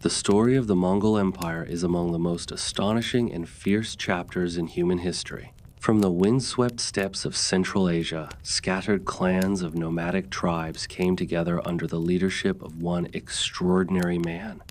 The story of the Mongol Empire is among the most astonishing and fierce chapters in human history. From the windswept steppes of Central Asia, scattered clans of nomadic tribes came together under the leadership of one extraordinary man,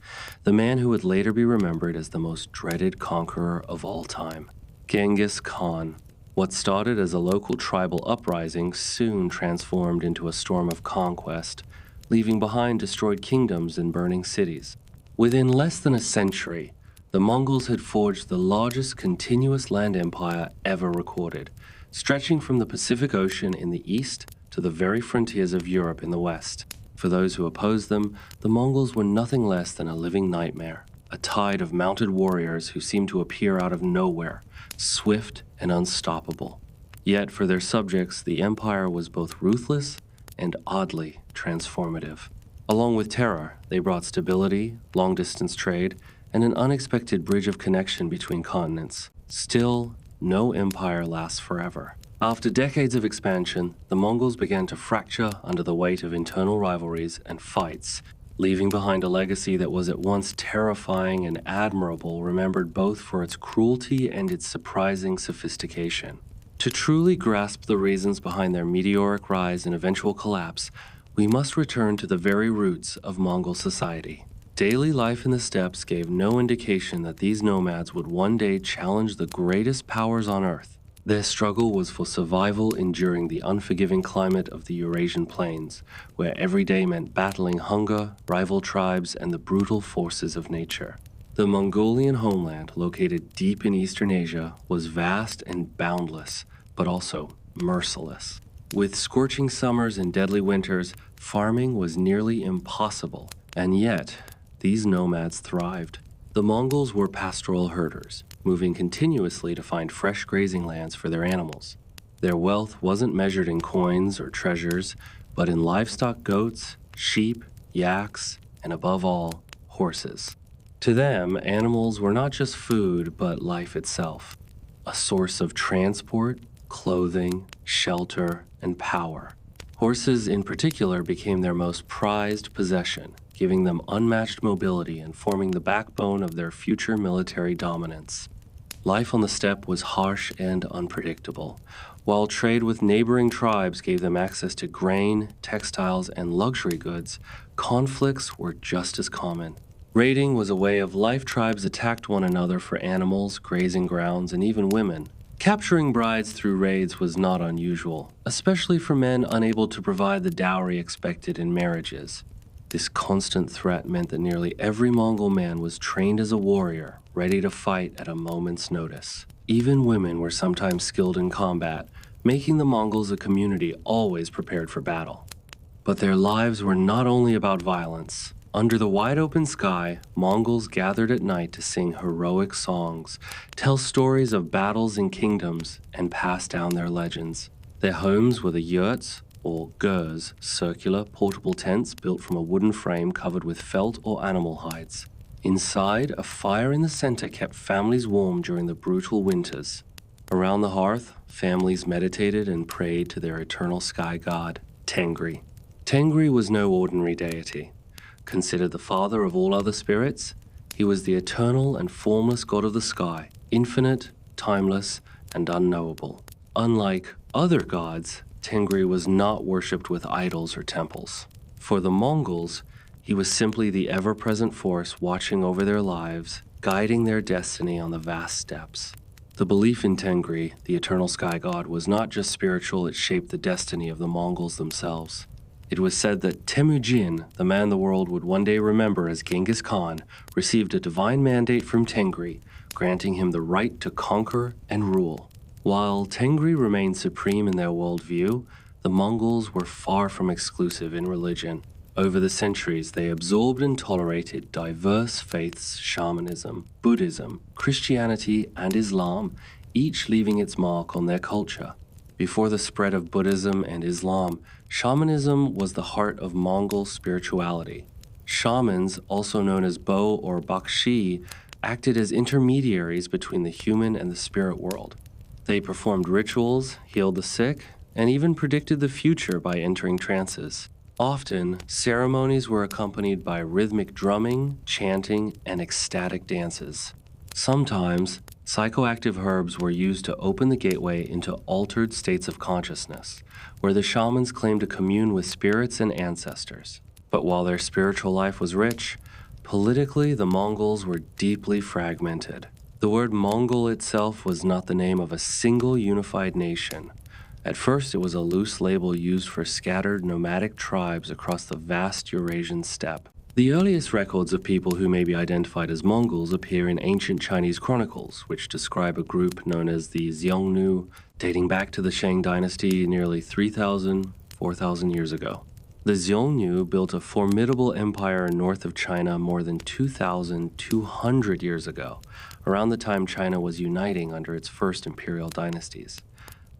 the man who would later be remembered as the most dreaded conqueror of all time, Genghis Khan. What started as a local tribal uprising soon transformed into a storm of conquest, leaving behind destroyed kingdoms and burning cities. Within less than a century, the Mongols had forged the largest continuous land empire ever recorded, stretching from the Pacific Ocean in the east to the very frontiers of Europe in the west. For those who opposed them, the Mongols were nothing less than a living nightmare, a tide of mounted warriors who seemed to appear out of nowhere, swift and unstoppable. Yet for their subjects, the empire was both ruthless and oddly transformative. Along with terror, they brought stability, long-distance trade, and an unexpected bridge of connection between continents. Still, no empire lasts forever. After decades of expansion, the Mongols began to fracture under the weight of internal rivalries and fights, leaving behind a legacy that was at once terrifying and admirable, remembered both for its cruelty and its surprising sophistication. To truly grasp the reasons behind their meteoric rise and eventual collapse, we must return to the very roots of Mongol society. Daily life in the steppes gave no indication that these nomads would one day challenge the greatest powers on Earth. Their struggle was for survival enduring the unforgiving climate of the Eurasian plains, where every day meant battling hunger, rival tribes, and the brutal forces of nature. The Mongolian homeland, located deep in Eastern Asia, was vast and boundless, but also merciless. With scorching summers and deadly winters, farming was nearly impossible, and yet, these nomads thrived. The Mongols were pastoral herders, moving continuously to find fresh grazing lands for their animals. Their wealth wasn't measured in coins or treasures, but in livestock goats, sheep, yaks, and above all, horses. To them, animals were not just food, but life itself, a source of transport, clothing, shelter, and power. Horses in particular became their most prized possession, giving them unmatched mobility and forming the backbone of their future military dominance. Life on the steppe was harsh and unpredictable. While trade with neighboring tribes gave them access to grain, textiles, and luxury goods, conflicts were just as common. Raiding was a way of life. Tribes attacked one another for animals, grazing grounds, and even women. Capturing brides through raids was not unusual, especially for men unable to provide the dowry expected in marriages. This constant threat meant that nearly every Mongol man was trained as a warrior, ready to fight at a moment's notice. Even women were sometimes skilled in combat, making the Mongols a community always prepared for battle. But their lives were not only about violence. Under the wide-open sky, Mongols gathered at night to sing heroic songs, tell stories of battles and kingdoms, and pass down their legends. Their homes were the yurts, or gurs, circular, portable tents built from a wooden frame covered with felt or animal hides. Inside, a fire in the center kept families warm during the brutal winters. Around the hearth, families meditated and prayed to their eternal sky god, Tangri. Tangri was no ordinary deity. Considered the father of all other spirits, he was the eternal and formless god of the sky, infinite, timeless, and unknowable. Unlike other gods, Tangri was not worshipped with idols or temples. For the Mongols, he was simply the ever-present force watching over their lives, guiding their destiny on the vast steppes. The belief in Tangri, the eternal sky god, was not just spiritual, it shaped the destiny of the Mongols themselves. It was said that Temüjin, the man the world would one day remember as Genghis Khan, received a divine mandate from Tangri, granting him the right to conquer and rule. While Tangri remained supreme in their worldview, the Mongols were far from exclusive in religion. Over the centuries, they absorbed and tolerated diverse faiths: shamanism, Buddhism, Christianity, and Islam, each leaving its mark on their culture. Before the spread of Buddhism and Islam, shamanism was the heart of Mongol spirituality. Shamans, also known as Bo or Bakshi, acted as intermediaries between the human and the spirit world. They performed rituals, healed the sick, and even predicted the future by entering trances. Often, ceremonies were accompanied by rhythmic drumming, chanting, and ecstatic dances. Sometimes, psychoactive herbs were used to open the gateway into altered states of consciousness, where the shamans claimed to commune with spirits and ancestors. But while their spiritual life was rich, politically the Mongols were deeply fragmented. The word Mongol itself was not the name of a single unified nation. At first, it was a loose label used for scattered nomadic tribes across the vast Eurasian steppe. The earliest records of people who may be identified as Mongols appear in ancient Chinese chronicles, which describe a group known as the Xiongnu, dating back to the Shang dynasty nearly 3,000, 4,000 years ago. The Xiongnu built a formidable empire north of China more than 2,200 years ago, around the time China was uniting under its first imperial dynasties.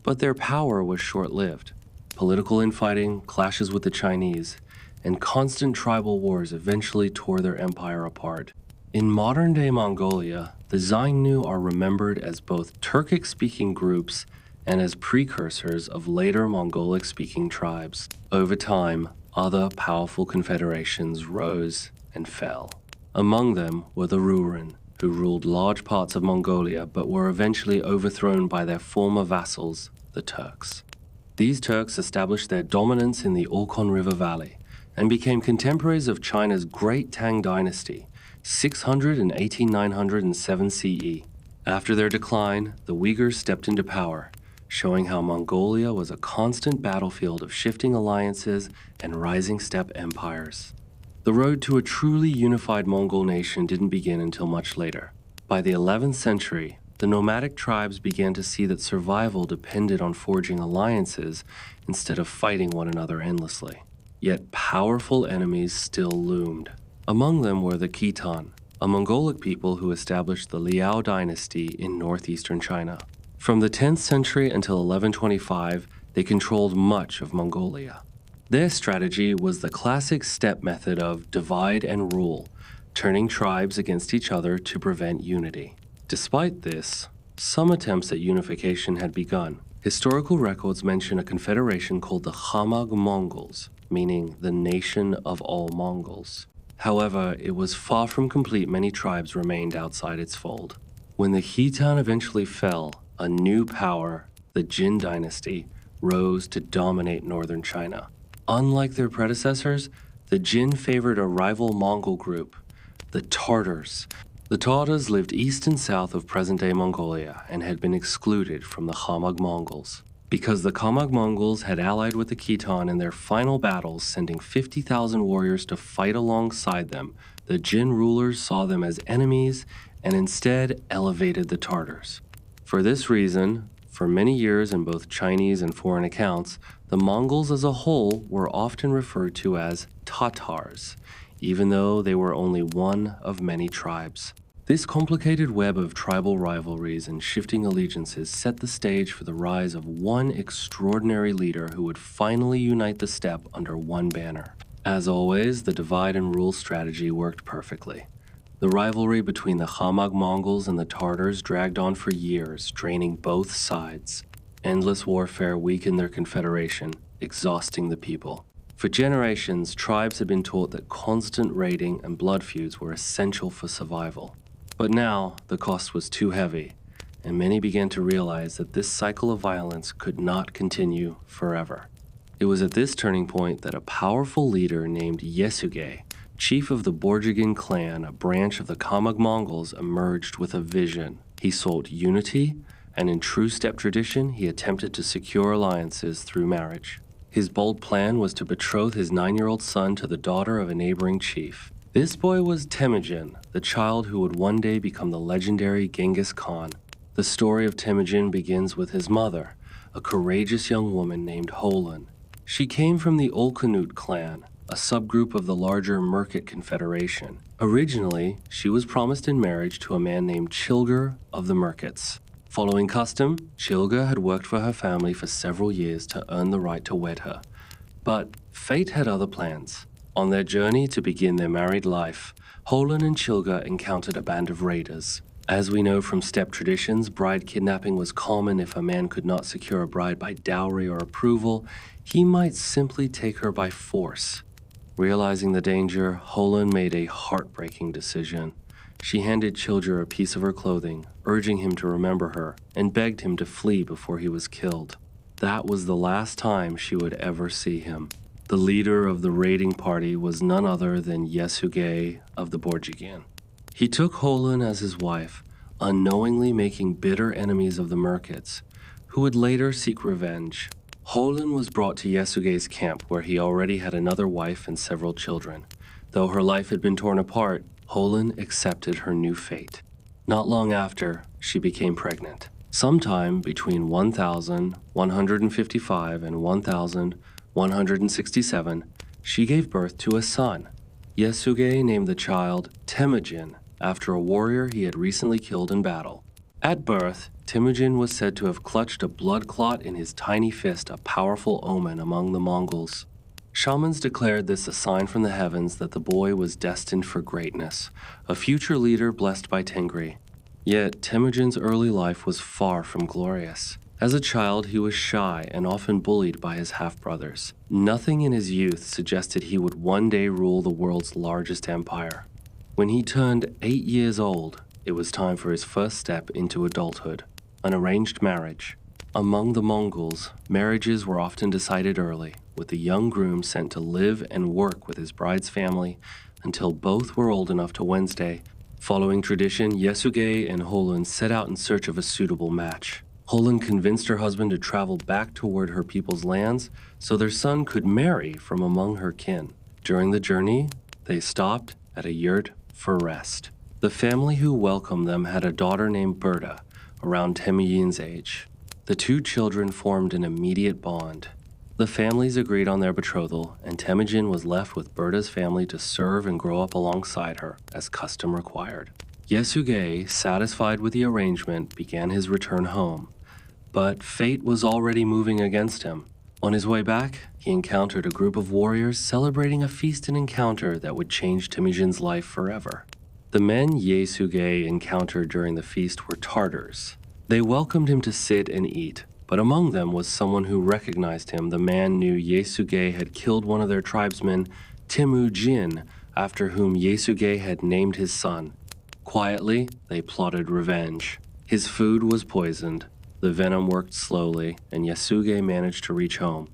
But their power was short-lived. Political infighting, clashes with the Chinese, and constant tribal wars eventually tore their empire apart. In modern-day Mongolia, the Xiongnu are remembered as both Turkic-speaking groups and as precursors of later Mongolic-speaking tribes. Over time, other powerful confederations rose and fell. Among them were the Höelün, who ruled large parts of Mongolia but were eventually overthrown by their former vassals, the Turks. These Turks established their dominance in the Orkhon River Valley and became contemporaries of China's Great Tang Dynasty, 600 and 907 CE. After their decline, the Uyghurs stepped into power, showing how Mongolia was a constant battlefield of shifting alliances and rising steppe empires. The road to a truly unified Mongol nation didn't begin until much later. By the 11th century, the nomadic tribes began to see that survival depended on forging alliances instead of fighting one another endlessly. Yet powerful enemies still loomed. Among them were the Khitan, a Mongolic people who established the Liao dynasty in northeastern China. From the 10th century until 1125, they controlled much of Mongolia. Their strategy was the classic steppe method of divide and rule, turning tribes against each other to prevent unity. Despite this, some attempts at unification had begun. Historical records mention a confederation called the Khamag Mongols, meaning the nation of all Mongols. However, it was far from complete. Many tribes remained outside its fold. When the Khitan eventually fell, a new power, the Jin dynasty, rose to dominate northern China. Unlike their predecessors, the Jin favored a rival Mongol group, the Tartars. The Tartars lived east and south of present-day Mongolia and had been excluded from the Khamag Mongols. Because the Khamag Mongols had allied with the Khitan in their final battles, sending 50,000 warriors to fight alongside them, the Jin rulers saw them as enemies and instead elevated the Tartars. For this reason, for many years in both Chinese and foreign accounts, the Mongols as a whole were often referred to as Tatars, even though they were only one of many tribes. This complicated web of tribal rivalries and shifting allegiances set the stage for the rise of one extraordinary leader who would finally unite the steppe under one banner. As always, the divide and rule strategy worked perfectly. The rivalry between the Khamag Mongols and the Tartars dragged on for years, draining both sides. Endless warfare weakened their confederation, exhausting the people. For generations, tribes had been taught that constant raiding and blood feuds were essential for survival. But now, the cost was too heavy, and many began to realize that this cycle of violence could not continue forever. It was at this turning point that a powerful leader named Yesuge, chief of the Borjigin clan, a branch of the Khamag Mongols, emerged with a vision. He sought unity, and in true steppe tradition, he attempted to secure alliances through marriage. His bold plan was to betroth his 9-year-old son to the daughter of a neighboring chief. This boy was Temüjin, the child who would one day become the legendary Genghis Khan. The story of Temüjin begins with his mother, a courageous young woman named Höelün. She came from the Olkanut clan, a subgroup of the larger Merkit Confederation. Originally, she was promised in marriage to a man named Chilger of the Merkits. Following custom, Chilger had worked for her family for several years to earn the right to wed her. But fate had other plans. On their journey to begin their married life, Höelün and Chilger encountered a band of raiders. As we know from steppe traditions, bride kidnapping was common. If a man could not secure a bride by dowry or approval, he might simply take her by force. Realizing the danger, Höelün made a heartbreaking decision. She handed Childr a piece of her clothing, urging him to remember her, and begged him to flee before he was killed. That was the last time she would ever see him. The leader of the raiding party was none other than Yesugei of the Borjigin. He took Höelün as his wife, unknowingly making bitter enemies of the Merkits, who would later seek revenge. Höelün was brought to Yesugei's camp, where he already had another wife and several children. Though her life had been torn apart, Höelün accepted her new fate. Not long after, she became pregnant. Sometime between 1155 and 1167, she gave birth to a son. Yesugei named the child Temüjin, after a warrior he had recently killed in battle. At birth, Temüjin was said to have clutched a blood clot in his tiny fist, a powerful omen among the Mongols. Shamans declared this a sign from the heavens that the boy was destined for greatness, a future leader blessed by Tangri. Yet Temüjin's early life was far from glorious. As a child, he was shy and often bullied by his half-brothers. Nothing in his youth suggested he would one day rule the world's largest empire. When he turned 8 years old, it was time for his first step into adulthood, an arranged marriage. Among the Mongols, marriages were often decided early, with the young groom sent to live and work with his bride's family until both were old enough to Wednesday. Following tradition, Yesugei and Höelün set out in search of a suitable match. Höelün convinced her husband to travel back toward her people's lands so their son could marry from among her kin. During the journey, they stopped at a yurt for rest. The family who welcomed them had a daughter named Berta, around Temüjin's age. The two children formed an immediate bond. The families agreed on their betrothal, and Temüjin was left with Berta's family to serve and grow up alongside her, as custom required. Yesugei, satisfied with the arrangement, began his return home. But fate was already moving against him. On his way back, he encountered a group of warriors celebrating a feast and encounter that would change Temüjin's life forever. The men Yesugei encountered during the feast were Tartars. They welcomed him to sit and eat, but among them was someone who recognized him. The man knew Yesugei had killed one of their tribesmen, Temüjin, after whom Yesugei had named his son. Quietly, they plotted revenge. His food was poisoned. The venom worked slowly, and Yesugei managed to reach home.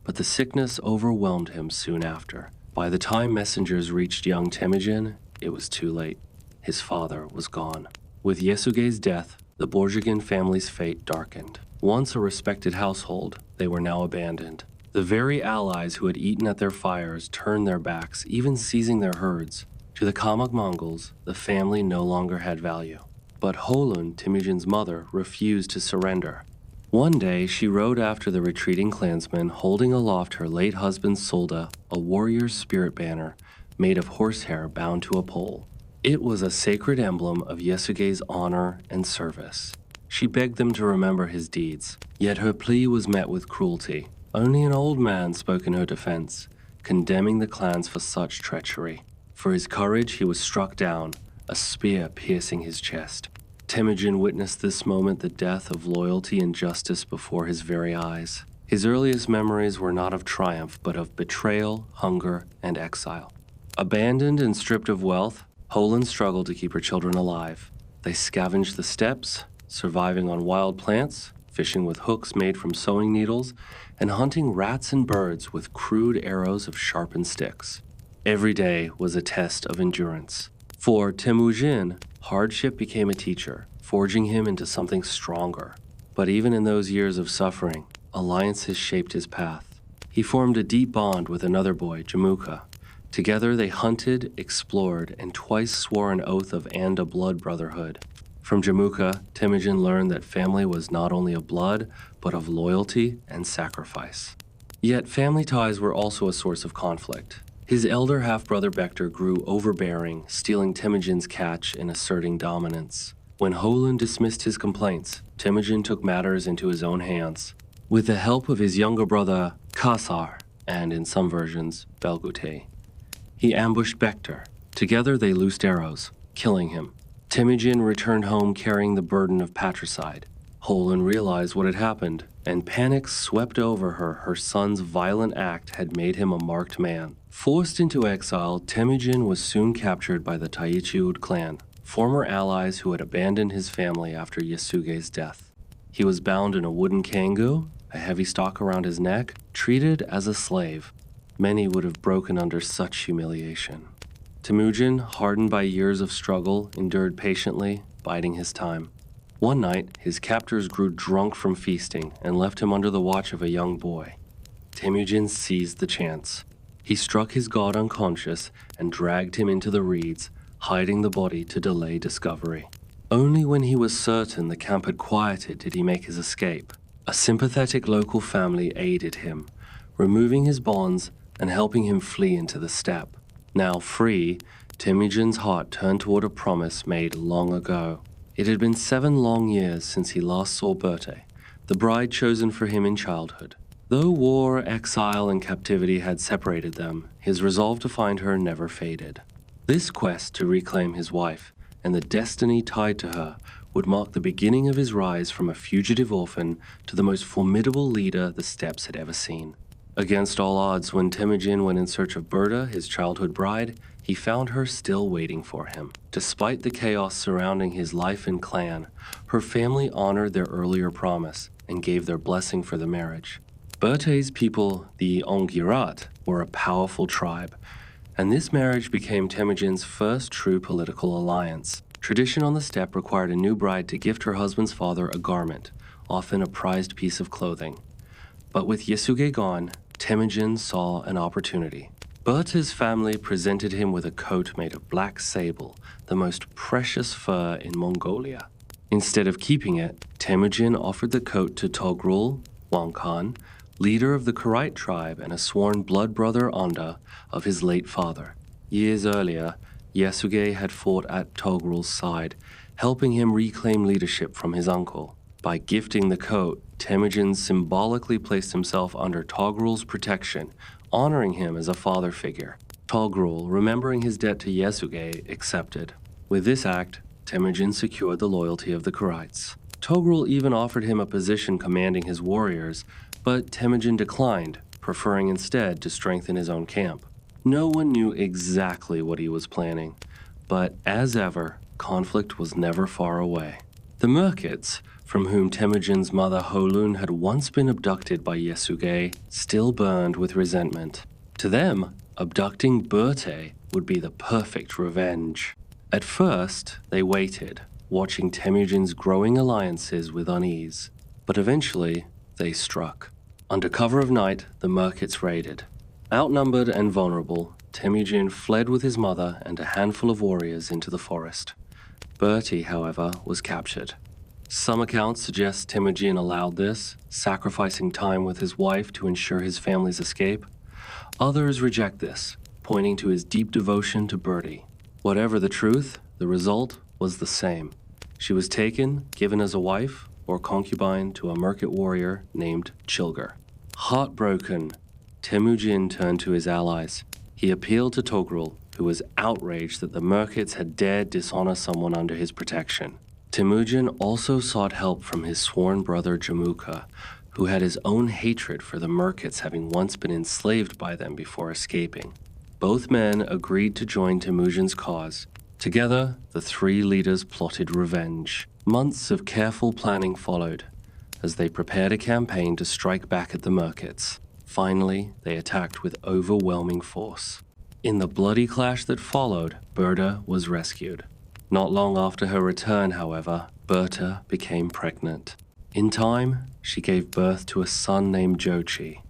But the sickness overwhelmed him soon after. By the time messengers reached young Temüjin, it was too late. His father was gone. With Yesugei's death, the Borjigin family's fate darkened. Once a respected household, they were now abandoned. The very allies who had eaten at their fires turned their backs, even seizing their herds. To the Kamuk Mongols, the family no longer had value. But Höelün, Temüjin's mother, refused to surrender. One day, she rode after the retreating clansmen, holding aloft her late husband's solda, a warrior's spirit banner, made of horsehair bound to a pole. It was a sacred emblem of Yesugei's honor and service. She begged them to remember his deeds, yet her plea was met with cruelty. Only an old man spoke in her defense, condemning the clans for such treachery. For his courage, he was struck down, a spear piercing his chest. Temüjin witnessed this moment, the death of loyalty and justice, before his very eyes. His earliest memories were not of triumph, but of betrayal, hunger, and exile. Abandoned and stripped of wealth, Höelün struggled to keep her children alive. They scavenged the steppes, surviving on wild plants, fishing with hooks made from sewing needles, and hunting rats and birds with crude arrows of sharpened sticks. Every day was a test of endurance. For Temüjin, hardship became a teacher, forging him into something stronger. But even in those years of suffering, alliances shaped his path. He formed a deep bond with another boy, Jamuka. Together they hunted, explored, and twice swore an oath of Anda blood brotherhood. From Jamuka, Temüjin learned that family was not only of blood, but of loyalty and sacrifice. Yet family ties were also a source of conflict. His elder half-brother Bektor grew overbearing, stealing Temüjin's catch and asserting dominance. When Höelün dismissed his complaints, Temüjin took matters into his own hands. With the help of his younger brother Kasar, and in some versions, Belgute, he ambushed Bektor. Together they loosed arrows, killing him. Temüjin returned home carrying the burden of patricide. Höelün realized what had happened, and panic swept over her. Her son's violent act had made him a marked man. Forced into exile, Temüjin was soon captured by the Taichiud clan, former allies who had abandoned his family after Yasuge's death. He was bound in a wooden kangu, a heavy stock around his neck, treated as a slave. Many would have broken under such humiliation. Temüjin, hardened by years of struggle, endured patiently, biding his time. One night, his captors grew drunk from feasting and left him under the watch of a young boy. Temüjin seized the chance. He struck his god unconscious and dragged him into the reeds, hiding the body to delay discovery. Only when he was certain the camp had quieted did he make his escape. A sympathetic local family aided him, removing his bonds and helping him flee into the steppe. Now free, Temüjin's heart turned toward a promise made long ago. It had been 7 long years since he last saw Berthe, the bride chosen for him in childhood. Though war, exile, and captivity had separated them, his resolve to find her never faded. This quest to reclaim his wife, and the destiny tied to her, would mark the beginning of his rise from a fugitive orphan to the most formidable leader the steppes had ever seen. Against all odds, when Temüjin went in search of Berthe, his childhood bride, he found her still waiting for him. Despite the chaos surrounding his life and clan, her family honored their earlier promise and gave their blessing for the marriage. Berthe's people, the Ongirat, were a powerful tribe, and this marriage became Temüjin's first true political alliance. Tradition on the steppe required a new bride to gift her husband's father a garment, often a prized piece of clothing. But with Yasuge gone, Temüjin saw an opportunity. Berthe's family presented him with a coat made of black sable, the most precious fur in Mongolia. Instead of keeping it, Temüjin offered the coat to Togrul, Khan, leader of the Khwarezm tribe and a sworn blood brother Onda of his late father. Years earlier, Yasuge had fought at Togrul's side, helping him reclaim leadership from his uncle. By gifting the coat, Temüjin symbolically placed himself under Togrul's protection, honoring him as a father figure. Togrul, remembering his debt to Yasuge, accepted. With this act, Temüjin secured the loyalty of the Khwarezm. Togrul even offered him a position commanding his warriors, but Temüjin declined, preferring instead to strengthen his own camp. No one knew exactly what he was planning, but as ever, conflict was never far away. The Merkits, from whom Temüjin's mother Höelün had once been abducted by Yasuge, still burned with resentment. To them, abducting Berthe would be the perfect revenge. At first, they waited, watching Temüjin's growing alliances with unease. But eventually, they struck. Under cover of night, the Merkits raided. Outnumbered and vulnerable, Temüjin fled with his mother and a handful of warriors into the forest. Berthe, however, was captured. Some accounts suggest Temüjin allowed this, sacrificing time with his wife to ensure his family's escape. Others reject this, pointing to his deep devotion to Berthe. Whatever the truth, the result was the same. She was taken, given as a wife or concubine to a Merkit warrior named Chilgar. Heartbroken, Temüjin turned to his allies. He appealed to Togrul, who was outraged that the Merkits had dared dishonor someone under his protection. Temüjin also sought help from his sworn brother Jamuka, who had his own hatred for the Merkits, having once been enslaved by them before escaping. Both men agreed to join Temüjin's cause. Together, the 3 leaders plotted revenge. Months of careful planning followed, as they prepared a campaign to strike back at the Merkits. Finally, they attacked with overwhelming force. In the bloody clash that followed, Berthe was rescued. Not long after her return, however, Berthe became pregnant. In time, she gave birth to a son named Jochi.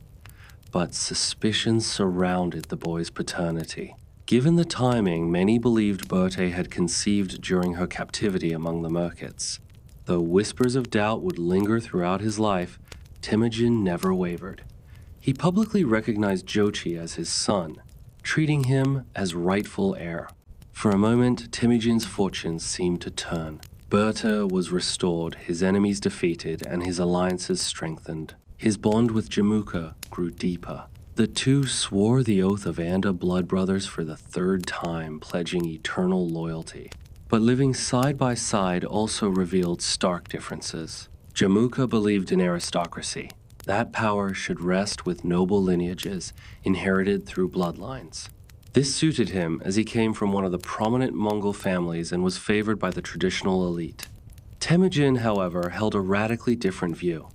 But suspicions surrounded the boy's paternity. Given the timing, many believed Berthe had conceived during her captivity among the Merkits. Though whispers of doubt would linger throughout his life, Temüjin never wavered. He publicly recognized Jochi as his son, treating him as rightful heir. For a moment, Temüjin's fortunes seemed to turn. Berthe was restored, his enemies defeated, and his alliances strengthened. His bond with Jamuka grew deeper. The two swore the oath of Anda blood brothers for the 3rd time, pledging eternal loyalty. But living side by side also revealed stark differences. Jamuka believed in aristocracy. That power should rest with noble lineages inherited through bloodlines. This suited him as he came from one of the prominent Mongol families and was favored by the traditional elite. Temüjin, however, held a radically different view.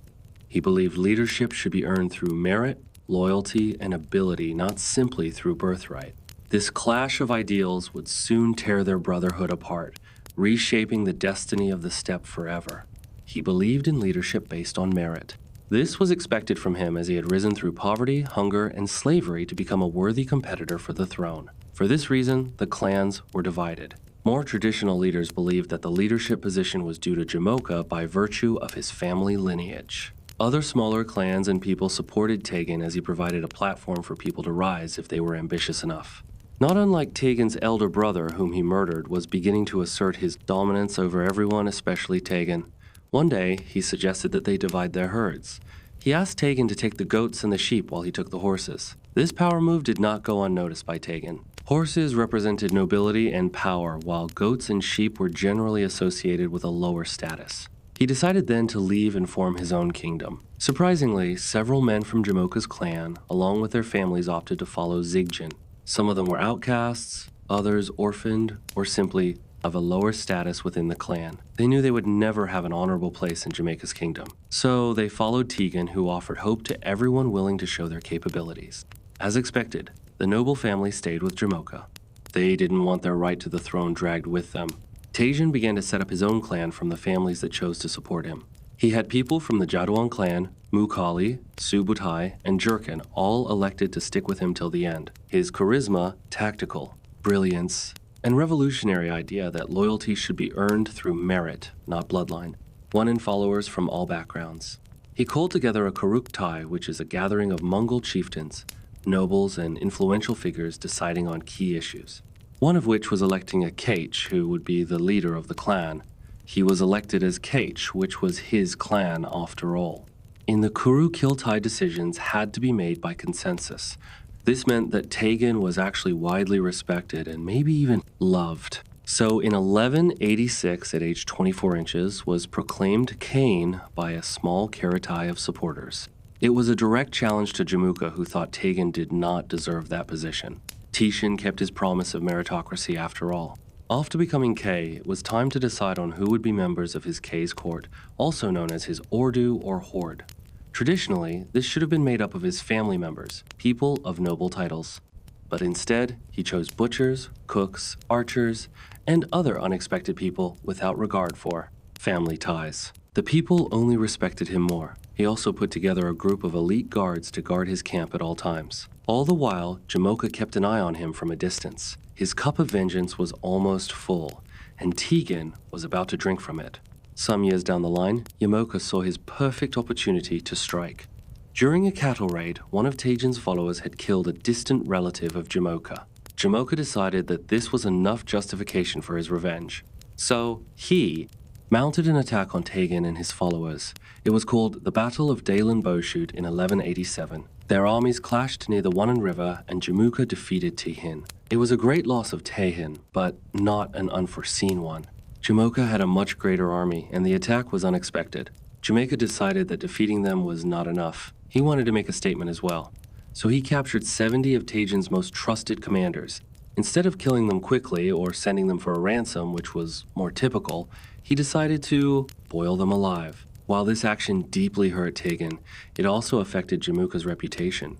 He believed leadership should be earned through merit, loyalty, and ability, not simply through birthright. This clash of ideals would soon tear their brotherhood apart, reshaping the destiny of the steppe forever. He believed in leadership based on merit. This was expected from him as he had risen through poverty, hunger, and slavery to become a worthy competitor for the throne. For this reason, the clans were divided. More traditional leaders believed that the leadership position was due to Jamoka by virtue of his family lineage. Other smaller clans and people supported Tegan as he provided a platform for people to rise if they were ambitious enough. Not unlike Tegan's elder brother, whom he murdered, was beginning to assert his dominance over everyone, especially Tegan. One day, he suggested that they divide their herds. He asked Tegan to take the goats and the sheep while he took the horses. This power move did not go unnoticed by Tegan. Horses represented nobility and power, while goats and sheep were generally associated with a lower status. He decided then to leave and form his own kingdom. Surprisingly, several men from Jamoka's clan, along with their families, opted to follow Zigjin. Some of them were outcasts, others orphaned, or simply of a lower status within the clan. They knew they would never have an honorable place in Jamoka's kingdom. So they followed Tegan, who offered hope to everyone willing to show their capabilities. As expected, the noble family stayed with Jamoka. They didn't want their right to the throne dragged with them. Tejan began to set up his own clan from the families that chose to support him. He had people from the Jaduan clan, Mukali, Subutai, and Jurkin all elected to stick with him till the end. His charisma, tactical, brilliance, and revolutionary idea that loyalty should be earned through merit, not bloodline, won in followers from all backgrounds. He called together a Kuruktai, which is a gathering of Mongol chieftains, nobles, and influential figures deciding on key issues. One of which was electing a Kach, who would be the leader of the clan. He was elected as Kach, which was his clan after all. In the Kuru-Kiltai decisions had to be made by consensus. This meant that Tegan was actually widely respected and maybe even loved. So in 1186, at age 24 inches, was proclaimed Kane by a small Karatai of supporters. It was a direct challenge to Jamuka, who thought Tegan did not deserve that position. Tishin kept his promise of meritocracy after all. After becoming K, it was time to decide on who would be members of his K's court, also known as his Ordu or Horde. Traditionally, this should have been made up of his family members, people of noble titles. But instead, he chose butchers, cooks, archers, and other unexpected people without regard for family ties. The people only respected him more. He also put together a group of elite guards to guard his camp at all times. All the while, Jamoka kept an eye on him from a distance. His cup of vengeance was almost full, and Tegan was about to drink from it. Some years down the line, Jamoka saw his perfect opportunity to strike. During a cattle raid, one of Tejan's followers had killed a distant relative of Jamoka. Jamoka decided that this was enough justification for his revenge. So he mounted an attack on Tegan and his followers. It was called the Battle of Dalen Bowshoot in 1187. Their armies clashed near the Wannan River, and Jamuka defeated Tihin. It was a great loss of Tehin, but not an unforeseen one. Jamoka had a much greater army, and the attack was unexpected. Jamoka decided that defeating them was not enough. He wanted to make a statement as well. So he captured 70 of Tejan's most trusted commanders. Instead of killing them quickly or sending them for a ransom, which was more typical, he decided to boil them alive. While this action deeply hurt Tegan, it also affected Jamuka's reputation.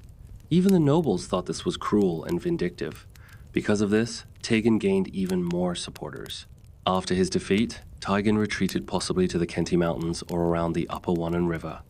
Even the nobles thought this was cruel and vindictive. Because of this, Tegan gained even more supporters. After his defeat, Tegan retreated possibly to the Khenti Mountains or around the upper Wannan River.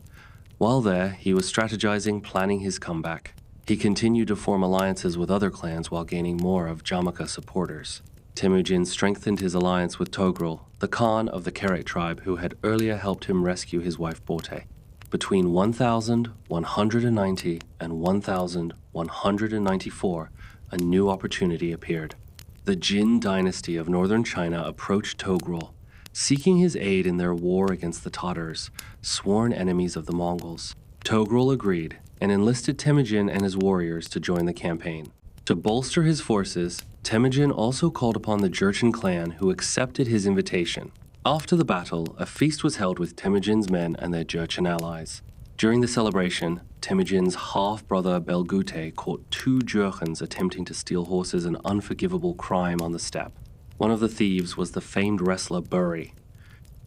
While there, he was strategizing, planning his comeback. He continued to form alliances with other clans while gaining more of Jamoka's supporters. Temüjin strengthened his alliance with Togrul, the Khan of the Keret tribe who had earlier helped him rescue his wife Borte. Between 1190 and 1194, a new opportunity appeared. The Jin dynasty of northern China approached Togrul, seeking his aid in their war against the Tatars, sworn enemies of the Mongols. Togrul agreed and enlisted Temüjin and his warriors to join the campaign. To bolster his forces, Temüjin also called upon the Jurchen clan, who accepted his invitation. After the battle, a feast was held with Temüjin's men and their Jurchen allies. During the celebration, Temüjin's half-brother Belgute caught 2 Jurchens attempting to steal horses, an unforgivable crime on the steppe. One of the thieves was the famed wrestler Buri.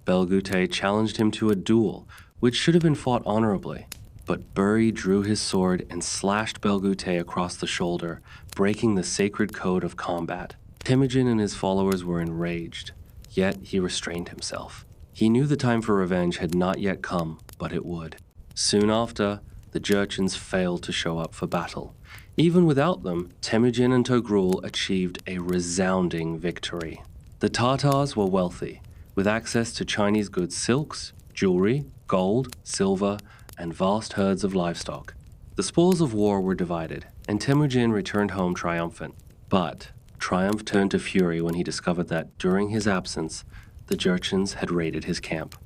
Belgute challenged him to a duel, which should have been fought honorably. But Buri drew his sword and slashed Belgute across the shoulder, breaking the sacred code of combat. Temüjin and his followers were enraged, yet he restrained himself. He knew the time for revenge had not yet come, but it would. Soon after, the Jurchens failed to show up for battle. Even without them, Temüjin and Togrul achieved a resounding victory. The Tatars were wealthy, with access to Chinese goods, silks, jewelry, gold, silver, and vast herds of livestock. The spoils of war were divided, and Temüjin returned home triumphant. But triumph turned to fury when he discovered that, during his absence, the Jurchens had raided his camp.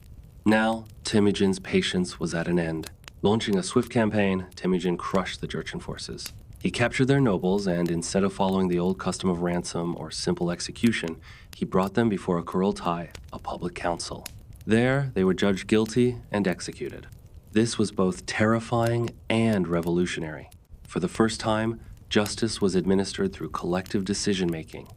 Now, Temüjin's patience was at an end. Launching a swift campaign, Temüjin crushed the Jurchen forces. He captured their nobles, and instead of following the old custom of ransom or simple execution, he brought them before a Kurultai, a public council. There, they were judged guilty and executed. This was both terrifying and revolutionary. For the first time, justice was administered through collective decision-making,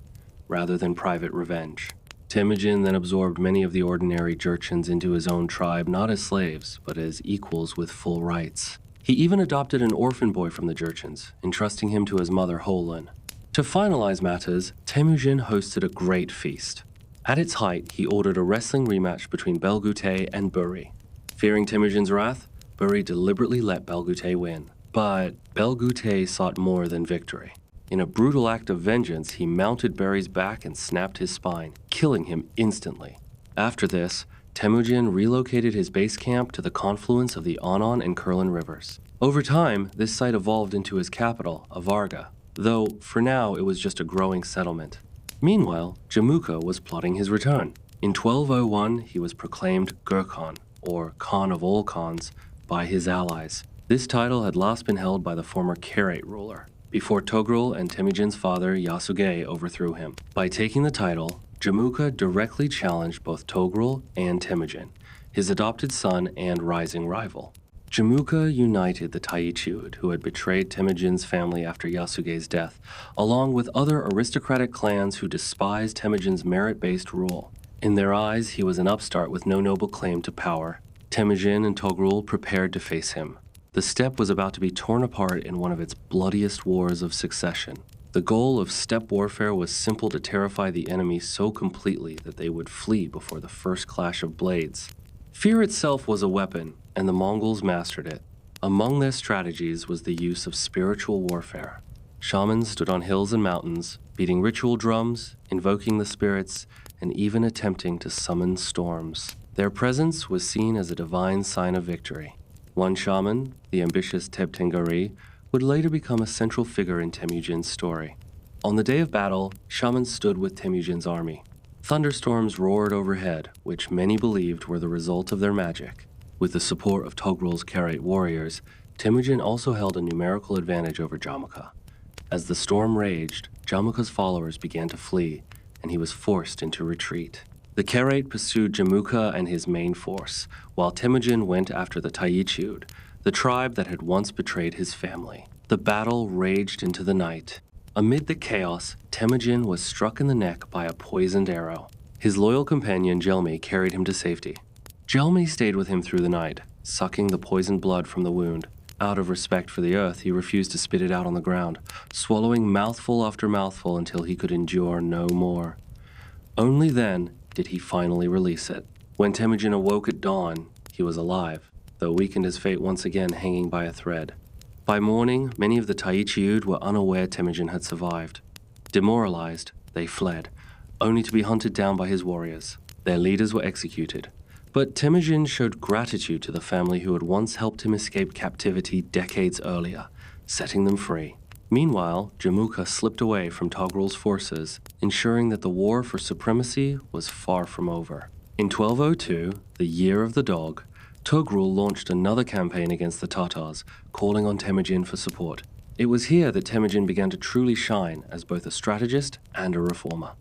rather than private revenge. Temüjin then absorbed many of the ordinary Jurchens into his own tribe, not as slaves, but as equals with full rights. He even adopted an orphan boy from the Jurchens, entrusting him to his mother Höelün. To finalize matters, Temüjin hosted a great feast. At its height, he ordered a wrestling rematch between Belgute and Buri. Fearing Temüjin's wrath, Buri deliberately let Belgute win. But Belgute sought more than victory. In a brutal act of vengeance, he mounted Buri's back and snapped his spine, killing him instantly. After this, Temüjin relocated his base camp to the confluence of the Anon and Höelün rivers. Over time, this site evolved into his capital, Avarga, though for now it was just a growing settlement. Meanwhile, Jamuka was plotting his return. In 1201, he was proclaimed Gurkhan, or Khan of all Khans, by his allies. This title had last been held by the former Kiev ruler, before Togrul and Temüjin's father Yasuge overthrew him. By taking the title, Jamuka directly challenged both Togrul and Temüjin, his adopted son and rising rival. Jamuka united the Taichiud, who had betrayed Temüjin's family after Yasuge's death, along with other aristocratic clans who despised Temüjin's merit-based rule. In their eyes, he was an upstart with no noble claim to power. Temüjin and Togrul prepared to face him. The steppe was about to be torn apart in one of its bloodiest wars of succession. The goal of steppe warfare was simple: to terrify the enemy so completely that they would flee before the first clash of blades. Fear itself was a weapon, and the Mongols mastered it. Among their strategies was the use of spiritual warfare. Shamans stood on hills and mountains, beating ritual drums, invoking the spirits, and even attempting to summon storms. Their presence was seen as a divine sign of victory. One shaman, the ambitious Tangri, would later become a central figure in Temüjin's story. On the day of battle, shamans stood with Temüjin's army. Thunderstorms roared overhead, which many believed were the result of their magic. With the support of Togrul's Kiev warriors, Temüjin also held a numerical advantage over Jamuka. As the storm raged, Jamuka's followers began to flee, and he was forced into retreat. The Kiev pursued Jamuka and his main force, while Temüjin went after the Taichiud, the tribe that had once betrayed his family. The battle raged into the night. Amid the chaos, Temüjin was struck in the neck by a poisoned arrow. His loyal companion Jelmi carried him to safety. Jelmi stayed with him through the night, sucking the poisoned blood from the wound. Out of respect for the earth, he refused to spit it out on the ground, swallowing mouthful after mouthful until he could endure no more. Only then did he finally release it. When Temüjin awoke at dawn, he was alive, though weakened, his fate once again hanging by a thread. By morning, many of the Taichiud were unaware Temüjin had survived. Demoralized, they fled, only to be hunted down by his warriors. Their leaders were executed. But Temüjin showed gratitude to the family who had once helped him escape captivity decades earlier, setting them free. Meanwhile, Jamuka slipped away from Togrul's forces, ensuring that the war for supremacy was far from over. In 1202, the Year of the Dog, Togrul launched another campaign against the Tatars, calling on Temüjin for support. It was here that Temüjin began to truly shine as both a strategist and a reformer.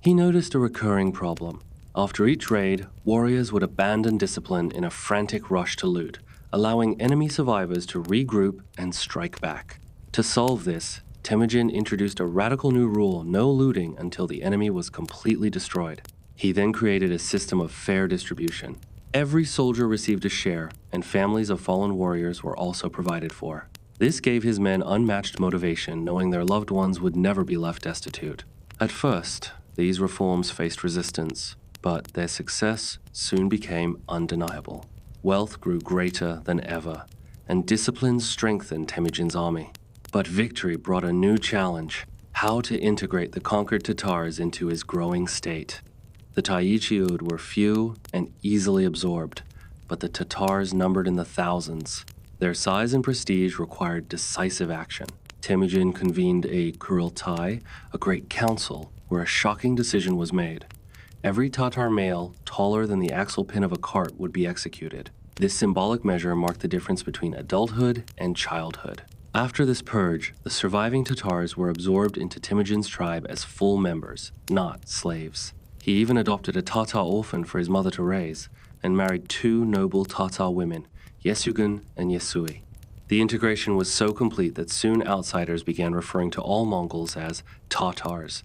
He noticed a recurring problem. After each raid, warriors would abandon discipline in a frantic rush to loot, allowing enemy survivors to regroup and strike back. To solve this, Temüjin introduced a radical new rule: no looting until the enemy was completely destroyed. He then created a system of fair distribution. Every soldier received a share, and families of fallen warriors were also provided for. This gave his men unmatched motivation, knowing their loved ones would never be left destitute. At first, these reforms faced resistance, but their success soon became undeniable. Wealth grew greater than ever, and discipline strengthened Temüjin's army. But victory brought a new challenge: how to integrate the conquered Tatars into his growing state. The Taichiud were few and easily absorbed, but the Tatars numbered in the thousands. Their size and prestige required decisive action. Temüjin convened a Kurultai, a great council, where a shocking decision was made. Every Tatar male taller than the axle pin of a cart would be executed. This symbolic measure marked the difference between adulthood and childhood. After this purge, the surviving Tatars were absorbed into Temüjin's tribe as full members, not slaves. He even adopted a Tatar orphan for his mother to raise, and married two noble Tatar women, Yesugun and Yesui. The integration was so complete that soon outsiders began referring to all Mongols as Tatars.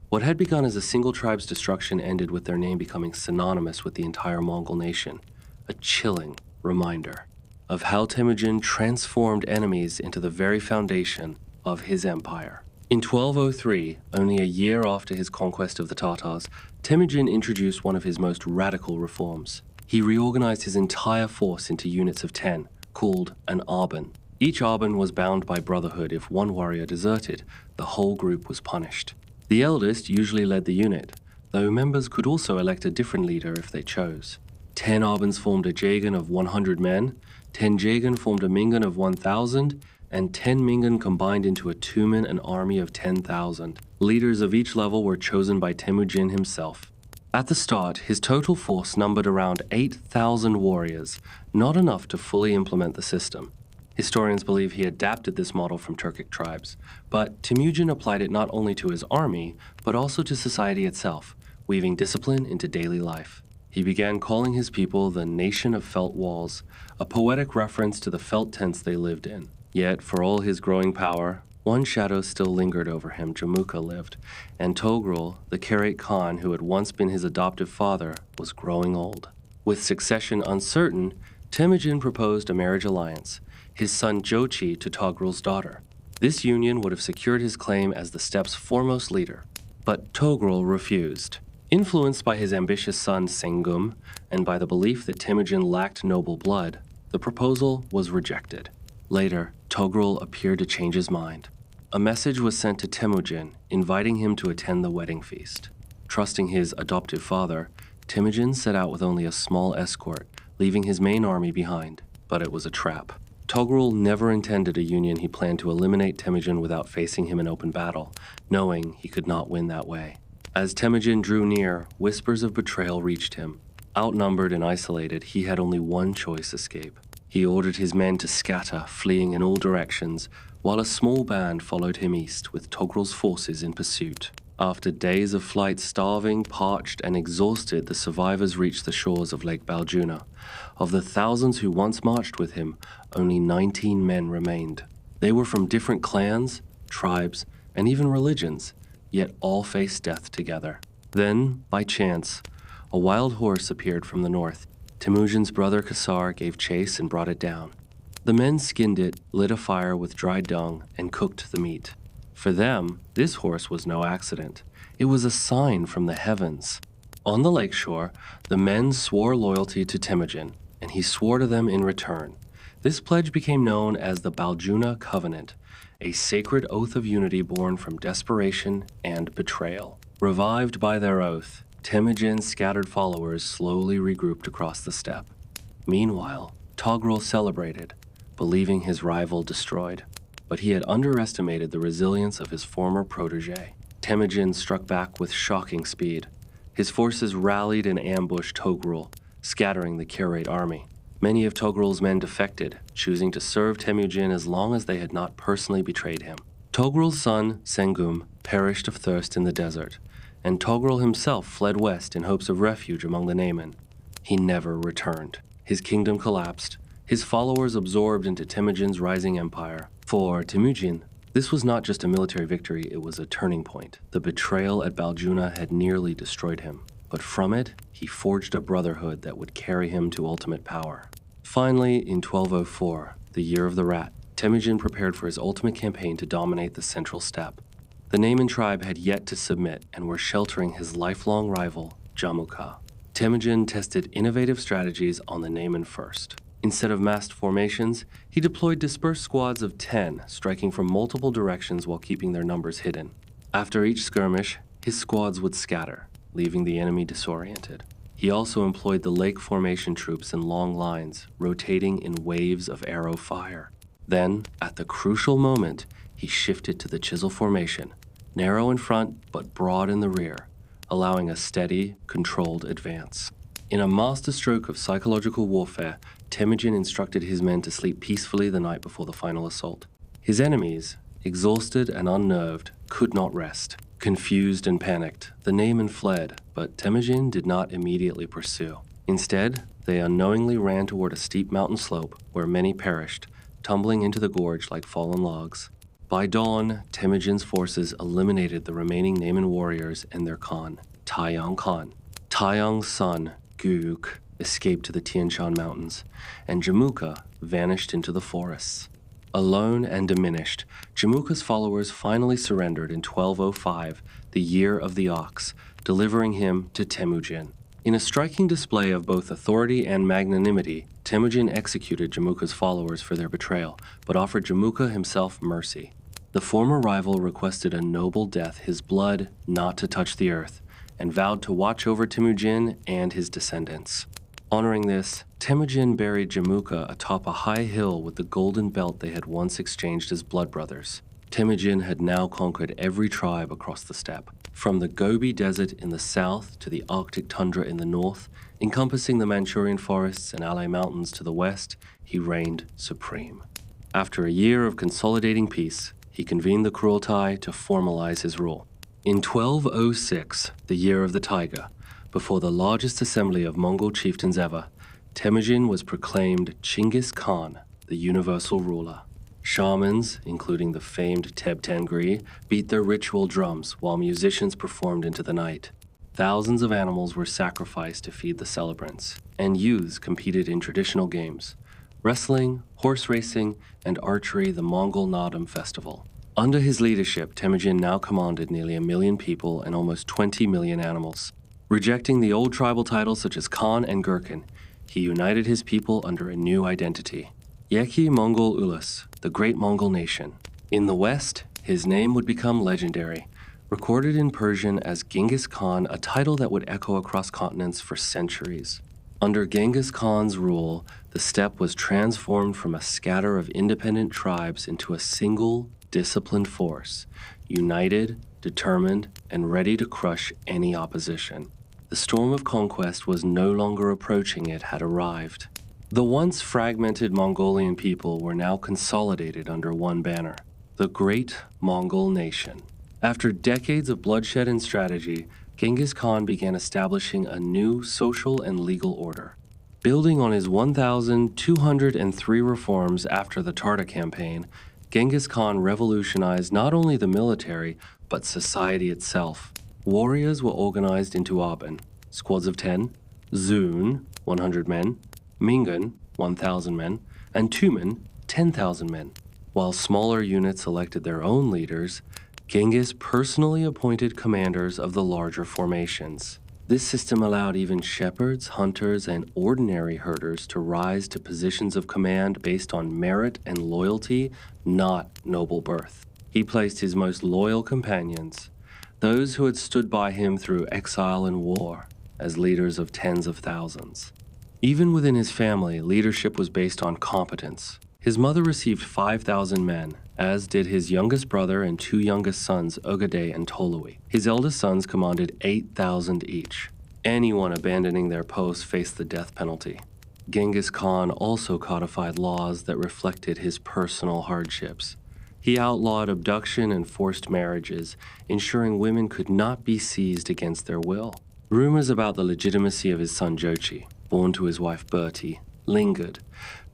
What had begun as a single tribe's destruction ended with their name becoming synonymous with the entire Mongol nation, a chilling reminder of how Temüjin transformed enemies into the very foundation of his empire. In 1203, only a year after his conquest of the Tatars, Temüjin introduced one of his most radical reforms. He reorganized his entire force into units of 10, called an Arban. Each Arban was bound by brotherhood. If one warrior deserted, the whole group was punished. The eldest usually led the unit, though members could also elect a different leader if they chose. 10 Arbans formed a Jagan of 100 men, 10 Jagan formed a Mingan of 1,000, and 10 Mingan combined into a Tumen, an army of 10,000. Leaders of each level were chosen by Temüjin himself. At the start, his total force numbered around 8,000 warriors, not enough to fully implement the system. Historians believe he adapted this model from Turkic tribes, but Temüjin applied it not only to his army, but also to society itself, weaving discipline into daily life. He began calling his people the Nation of Felt Walls, a poetic reference to the felt tents they lived in. Yet, for all his growing power, one shadow still lingered over him. Jamuka lived, and Togrul, the Kiev Khan who had once been his adoptive father, was growing old. With succession uncertain, Temüjin proposed a marriage alliance, his son Jochi to Togrul's daughter. This union would have secured his claim as the steppe's foremost leader, but Togrul refused. Influenced by his ambitious son Sengum, and by the belief that Temüjin lacked noble blood, the proposal was rejected. Later, Togrul appeared to change his mind. A message was sent to Temüjin, inviting him to attend the wedding feast. Trusting his adoptive father, Temüjin set out with only a small escort, leaving his main army behind. But it was a trap. Togrul never intended a union. He planned to eliminate Temüjin without facing him in open battle, knowing he could not win that way. As Temüjin drew near, whispers of betrayal reached him. Outnumbered and isolated, he had only one choice: escape. He ordered his men to scatter, fleeing in all directions, while a small band followed him east, with Togrul's forces in pursuit. After days of flight, starving, parched, and exhausted, the survivors reached the shores of Lake Baljuna. Of the thousands who once marched with him, only 19 men remained. They were from different clans, tribes, and even religions, yet all faced death together. Then, by chance, a wild horse appeared from the north. Temüjin's brother Kasar gave chase and brought it down. The men skinned it, lit a fire with dry dung, and cooked the meat. For them, this horse was no accident. It was a sign from the heavens. On the lakeshore, the men swore loyalty to Temüjin, and he swore to them in return. This pledge became known as the Baljuna Covenant, a sacred oath of unity born from desperation and betrayal. Revived by their oath, Temüjin's scattered followers slowly regrouped across the steppe. Meanwhile, Togrul celebrated, believing his rival destroyed. But he had underestimated the resilience of his former protege. Temüjin struck back with shocking speed. His forces rallied and ambushed Togrul, scattering the Kiev army. Many of Togrul's men defected, choosing to serve Temüjin as long as they had not personally betrayed him. Togrul's son, Sengum, perished of thirst in the desert, and Togrul himself fled west in hopes of refuge among the Naiman. He never returned. His kingdom collapsed, his followers absorbed into Temüjin's rising empire. For Temüjin, this was not just a military victory, it was a turning point. The betrayal at Baljuna had nearly destroyed him, but from it, he forged a brotherhood that would carry him to ultimate power. Finally, in 1204, the year of the rat, Temüjin prepared for his ultimate campaign to dominate the central steppe. The Naiman tribe had yet to submit and were sheltering his lifelong rival, Jamuka. Temüjin tested innovative strategies on the Naiman first. Instead of massed formations, he deployed dispersed squads of 10, striking from multiple directions while keeping their numbers hidden. After each skirmish, his squads would scatter, leaving the enemy disoriented. He also employed the lake formation troops in long lines, rotating in waves of arrow fire. Then, at the crucial moment, he shifted to the chisel formation, narrow in front but broad in the rear, allowing a steady, controlled advance. In a masterstroke of psychological warfare, Temüjin instructed his men to sleep peacefully the night before the final assault. His enemies, exhausted and unnerved, could not rest. Confused and panicked, the Naiman fled, but Temüjin did not immediately pursue. Instead, they unknowingly ran toward a steep mountain slope where many perished, tumbling into the gorge like fallen logs. By dawn, Temüjin's forces eliminated the remaining Naiman warriors and their Khan, Taiyang Khan. Taiyang's son, Guyuk, escaped to the Tian Shan Mountains, and Jamuka vanished into the forests. Alone and diminished, Jamuka's followers finally surrendered in 1205, the year of the ox, delivering him to Temüjin. In a striking display of both authority and magnanimity, Temüjin executed Jamuka's followers for their betrayal, but offered Jamuka himself mercy. The former rival requested a noble death, his blood not to touch the earth, and vowed to watch over Temüjin and his descendants. Honoring this, Temüjin buried Jamuka atop a high hill with the golden belt they had once exchanged as blood brothers. Temüjin had now conquered every tribe across the steppe, from the Gobi Desert in the south to the Arctic tundra in the north, encompassing the Manchurian forests and Alay Mountains to the west. He reigned supreme. After a year of consolidating peace, he convened the Kurultai to formalize his rule. In 1206, the year of the tiger, before the largest assembly of Mongol chieftains ever, Temüjin was proclaimed Genghis Khan, the universal ruler. Shamans, including the famed Tangri, beat their ritual drums while musicians performed into the night. Thousands of animals were sacrificed to feed the celebrants, and youths competed in traditional games, wrestling, horse racing, and archery, the Mongol Naadam festival. Under his leadership, Temüjin now commanded nearly 1 million people and almost 20 million animals. Rejecting the old tribal titles such as Khan and Gurkhan, he united his people under a new identity. Yeki Mongol Ulus, the great Mongol nation. In the west, his name would become legendary, recorded in Persian as Genghis Khan, a title that would echo across continents for centuries. Under Genghis Khan's rule, the steppe was transformed from a scatter of independent tribes into a single, disciplined force, united, determined, and ready to crush any opposition. The storm of conquest was no longer approaching, it had arrived. The once fragmented Mongolian people were now consolidated under one banner, the Great Mongol Nation. After decades of bloodshed and strategy, Genghis Khan began establishing a new social and legal order. Building on his 1,203 reforms after the Tartar campaign, Genghis Khan revolutionized not only the military, but society itself. Warriors were organized into Arban, squads of 10, Zun, 100 men, Mingan, 1,000 men, and Tumen, 10,000 men. While smaller units elected their own leaders, Genghis personally appointed commanders of the larger formations. This system allowed even shepherds, hunters, and ordinary herders to rise to positions of command based on merit and loyalty, not noble birth. He placed his most loyal companions, those who had stood by him through exile and war, as leaders of tens of thousands. Even within his family, leadership was based on competence. His mother received 5,000 men, as did his youngest brother and 2 youngest sons, Ogedei and Tolui. His eldest sons commanded 8,000 each. Anyone abandoning their posts faced the death penalty. Genghis Khan also codified laws that reflected his personal hardships. He outlawed abduction and forced marriages, ensuring women could not be seized against their will. Rumors about the legitimacy of his son Jochi, born to his wife Berti, lingered,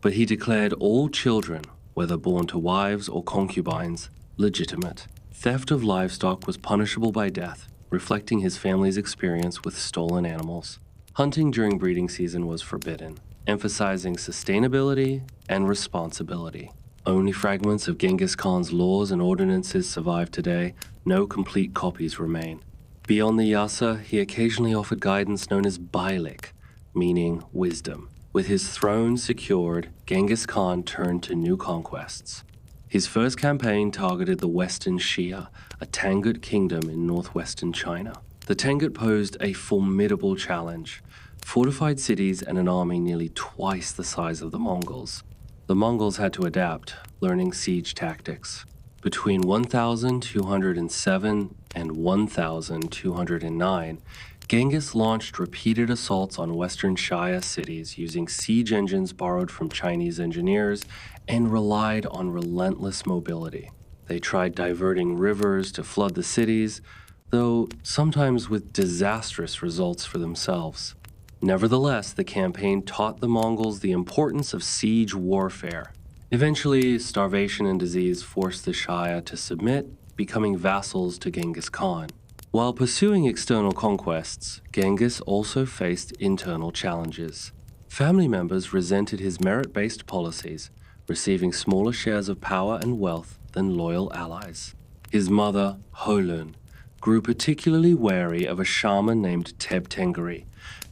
but he declared all children, whether born to wives or concubines, legitimate. Theft of livestock was punishable by death, reflecting his family's experience with stolen animals. Hunting during breeding season was forbidden, emphasizing sustainability and responsibility. Only fragments of Genghis Khan's laws and ordinances survive today. No complete copies remain. Beyond the Yasa, he occasionally offered guidance known as Bailik, meaning wisdom. With his throne secured, Genghis Khan turned to new conquests. His first campaign targeted the Western Xia, a Tangut kingdom in northwestern China. The Tangut posed a formidable challenge: fortified cities and an army nearly twice the size of the Mongols. The Mongols had to adapt, learning siege tactics. Between 1207 and 1209, Genghis launched repeated assaults on western Xia cities using siege engines borrowed from Chinese engineers and relied on relentless mobility. They tried diverting rivers to flood the cities, though sometimes with disastrous results for themselves. Nevertheless, the campaign taught the Mongols the importance of siege warfare. Eventually, starvation and disease forced the Xia to submit, becoming vassals to Genghis Khan. While pursuing external conquests, Genghis also faced internal challenges. Family members resented his merit-based policies, receiving smaller shares of power and wealth than loyal allies. His mother, Höelün, grew particularly wary of a shaman named Tangri,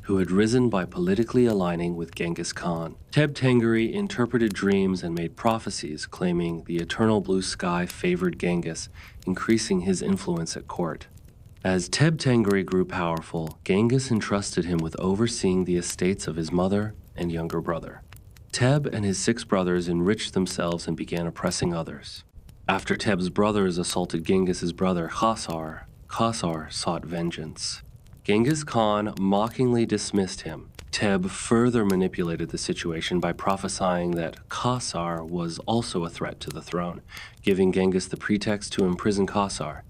who had risen by politically aligning with Genghis Khan. Tangri interpreted dreams and made prophecies claiming the eternal blue sky favored Genghis, increasing his influence at court. As Tangri grew powerful, Genghis entrusted him with overseeing the estates of his mother and younger brother. Teb and his 6 brothers enriched themselves and began oppressing others. After Teb's brothers assaulted Genghis's brother Khazar, Khazar sought vengeance. Genghis Khan mockingly dismissed him. Teb further manipulated the situation by prophesying that Khazar was also a threat to the throne, giving Genghis the pretext to imprison Khazar.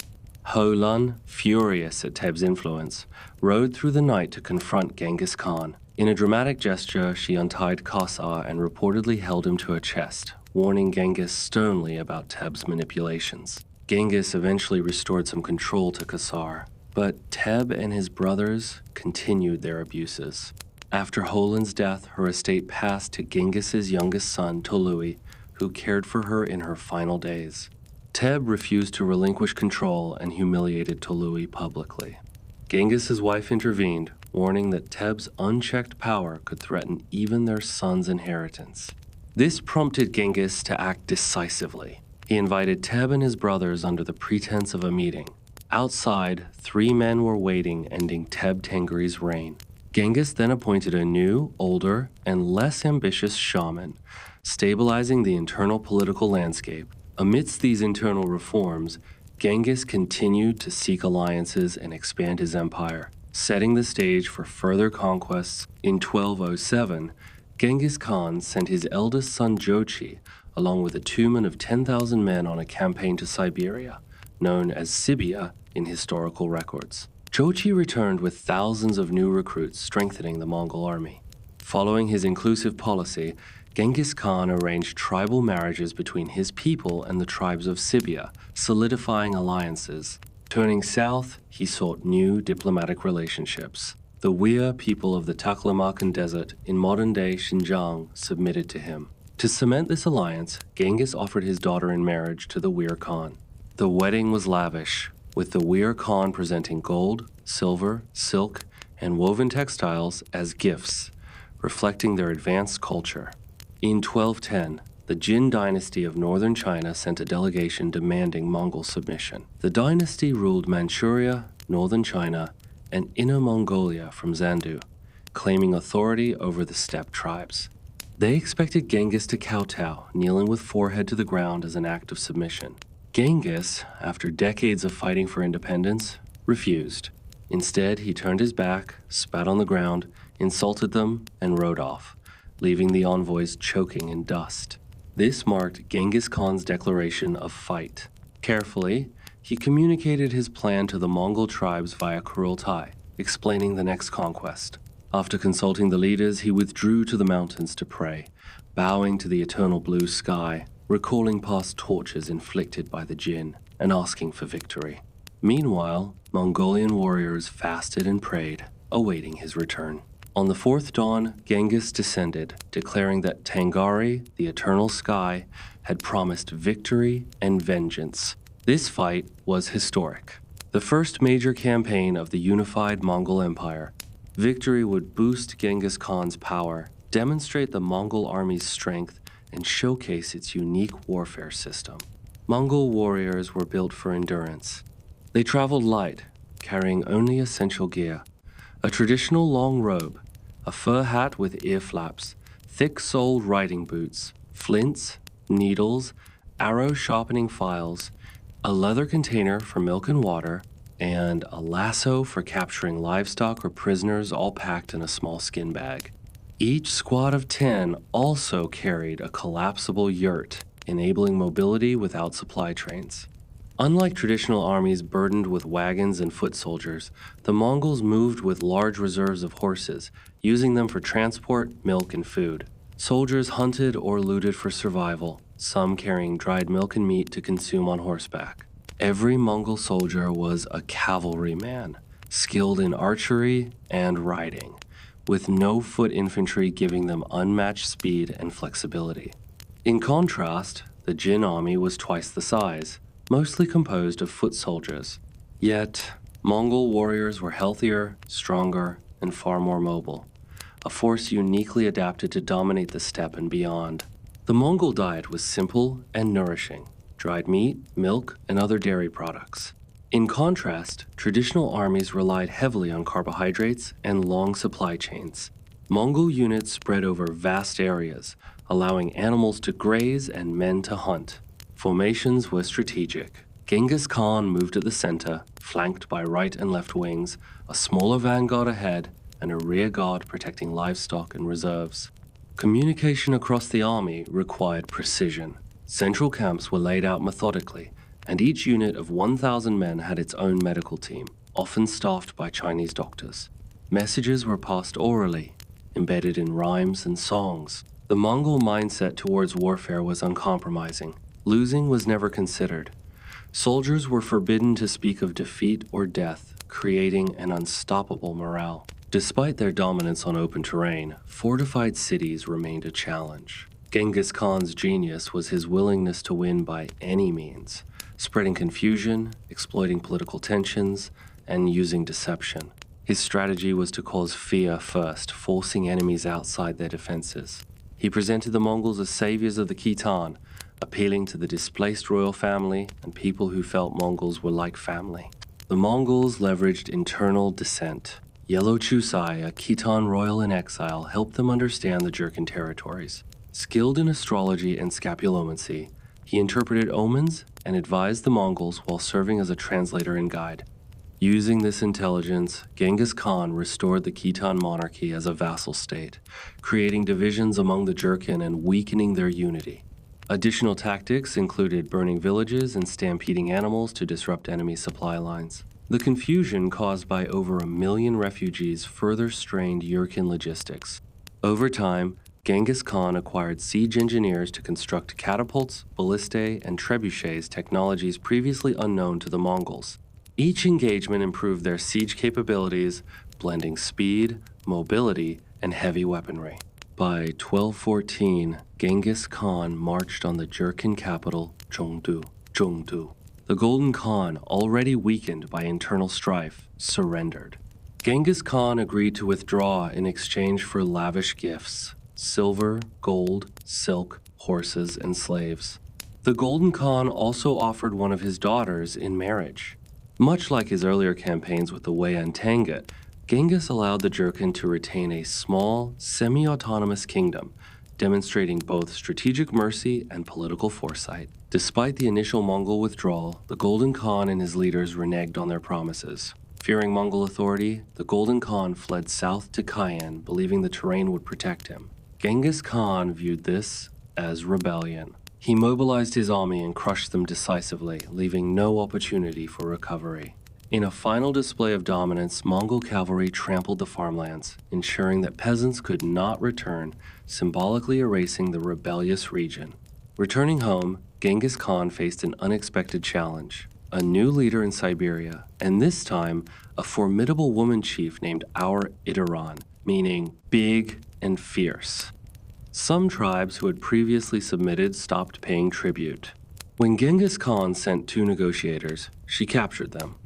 Höelün, furious at Teb's influence, rode through the night to confront Genghis Khan. In a dramatic gesture, she untied Khazar and reportedly held him to a chest, warning Genghis sternly about Teb's manipulations. Genghis eventually restored some control to Khazar, but Teb and his brothers continued their abuses. After Höelün's death, her estate passed to Genghis's youngest son, Tolui, who cared for her in her final days. Teb refused to relinquish control and humiliated Tolui publicly. Genghis's wife intervened, warning that Teb's unchecked power could threaten even their son's inheritance. This prompted Genghis to act decisively. He invited Teb and his brothers under the pretense of a meeting. Outside, 3 men were waiting, ending Tangri's reign. Genghis then appointed a new, older, and less ambitious shaman, stabilizing the internal political landscape. Amidst these internal reforms, Genghis continued to seek alliances and expand his empire, setting the stage for further conquests. In 1207, Genghis Khan sent his eldest son Jochi, along with a tumen of 10,000 men on a campaign to Siberia, known as Sibia in historical records. Jochi returned with thousands of new recruits, strengthening the Mongol army. Following his inclusive policy, Genghis Khan arranged tribal marriages between his people and the tribes of Sibia, solidifying alliances. Turning south, he sought new diplomatic relationships. The Uyghur people of the Taklamakan Desert in modern-day Xinjiang submitted to him. To cement this alliance, Genghis offered his daughter in marriage to the Uyghur Khan. The wedding was lavish, with the Uyghur Khan presenting gold, silver, silk, and woven textiles as gifts, reflecting their advanced culture. In 1210, the Jin dynasty of northern China sent a delegation demanding Mongol submission. The dynasty ruled Manchuria, northern China, and Inner Mongolia from Zandu, claiming authority over the steppe tribes. They expected Genghis to kowtow, kneeling with forehead to the ground as an act of submission. Genghis, after decades of fighting for independence, refused. Instead, he turned his back, spat on the ground, insulted them, and rode off, leaving the envoys choking in dust. This marked Genghis Khan's declaration of fight. Carefully, he communicated his plan to the Mongol tribes via Kurultai, explaining the next conquest. After consulting the leaders, he withdrew to the mountains to pray, bowing to the eternal blue sky, recalling past tortures inflicted by the Jin, and asking for victory. Meanwhile, Mongolian warriors fasted and prayed, awaiting his return. On the fourth dawn, Genghis descended, declaring that Tangri, the eternal sky, had promised victory and vengeance. This fight was historic. The first major campaign of the unified Mongol Empire. Victory would boost Genghis Khan's power, demonstrate the Mongol army's strength, and showcase its unique warfare system. Mongol warriors were built for endurance. They traveled light, carrying only essential gear: a traditional long robe, a fur hat with ear flaps, thick-soled riding boots, flints, needles, arrow-sharpening files, a leather container for milk and water, and a lasso for capturing livestock or prisoners, all packed in a small skin bag. Each squad of 10 also carried a collapsible yurt, enabling mobility without supply trains. Unlike traditional armies burdened with wagons and foot soldiers, the Mongols moved with large reserves of horses, using them for transport, milk, and food. Soldiers hunted or looted for survival, some carrying dried milk and meat to consume on horseback. Every Mongol soldier was a cavalryman, skilled in archery and riding, with no foot infantry giving them unmatched speed and flexibility. In contrast, the Jin army was twice the size, mostly composed of foot soldiers. Yet, Mongol warriors were healthier, stronger, and far more mobile, a force uniquely adapted to dominate the steppe and beyond. The Mongol diet was simple and nourishing: dried meat, milk, and other dairy products. In contrast, traditional armies relied heavily on carbohydrates and long supply chains. Mongol units spread over vast areas, allowing animals to graze and men to hunt. Formations were strategic. Genghis Khan moved at the center, flanked by right and left wings, a smaller vanguard ahead, and a rear guard protecting livestock and reserves. Communication across the army required precision. Central camps were laid out methodically, and each unit of 1,000 men had its own medical team, often staffed by Chinese doctors. Messages were passed orally, embedded in rhymes and songs. The Mongol mindset towards warfare was uncompromising. Losing was never considered. Soldiers were forbidden to speak of defeat or death, creating an unstoppable morale. Despite their dominance on open terrain, fortified cities remained a challenge. Genghis Khan's genius was his willingness to win by any means, spreading confusion, exploiting political tensions, and using deception. His strategy was to cause fear first, forcing enemies outside their defenses. He presented the Mongols as saviors of the Khitan, appealing to the displaced royal family and people who felt Mongols were like family. The Mongols leveraged internal dissent. Yellow Chusai, a Khitan royal in exile, helped them understand the Jurchen territories. Skilled in astrology and scapulomancy, he interpreted omens and advised the Mongols while serving as a translator and guide. Using this intelligence, Genghis Khan restored the Khitan monarchy as a vassal state, creating divisions among the Jurchen and weakening their unity. Additional tactics included burning villages and stampeding animals to disrupt enemy supply lines. The confusion caused by over 1 million refugees further strained Jurchen logistics. Over time, Genghis Khan acquired siege engineers to construct catapults, ballistae, and trebuchets, technologies previously unknown to the Mongols. Each engagement improved their siege capabilities, blending speed, mobility, and heavy weaponry. By 1214, Genghis Khan marched on the Jurchen capital, Zhongdu. The Golden Khan, already weakened by internal strife, surrendered. Genghis Khan agreed to withdraw in exchange for lavish gifts: silver, gold, silk, horses, and slaves. The Golden Khan also offered one of his daughters in marriage. Much like his earlier campaigns with the Wei and Tangut, Genghis allowed the Jurchen to retain a small, semi-autonomous kingdom, demonstrating both strategic mercy and political foresight. Despite the initial Mongol withdrawal, the Golden Khan and his leaders reneged on their promises. Fearing Mongol authority, the Golden Khan fled south to Cayenne, believing the terrain would protect him. Genghis Khan viewed this as rebellion. He mobilized his army and crushed them decisively, leaving no opportunity for recovery. In a final display of dominance, Mongol cavalry trampled the farmlands, ensuring that peasants could not return, symbolically erasing the rebellious region. Returning home, Genghis Khan faced an unexpected challenge: a new leader in Siberia, and this time, a formidable woman chief named Itaran, meaning big and fierce. Some tribes who had previously submitted stopped paying tribute. When Genghis Khan sent 2 negotiators, she captured them.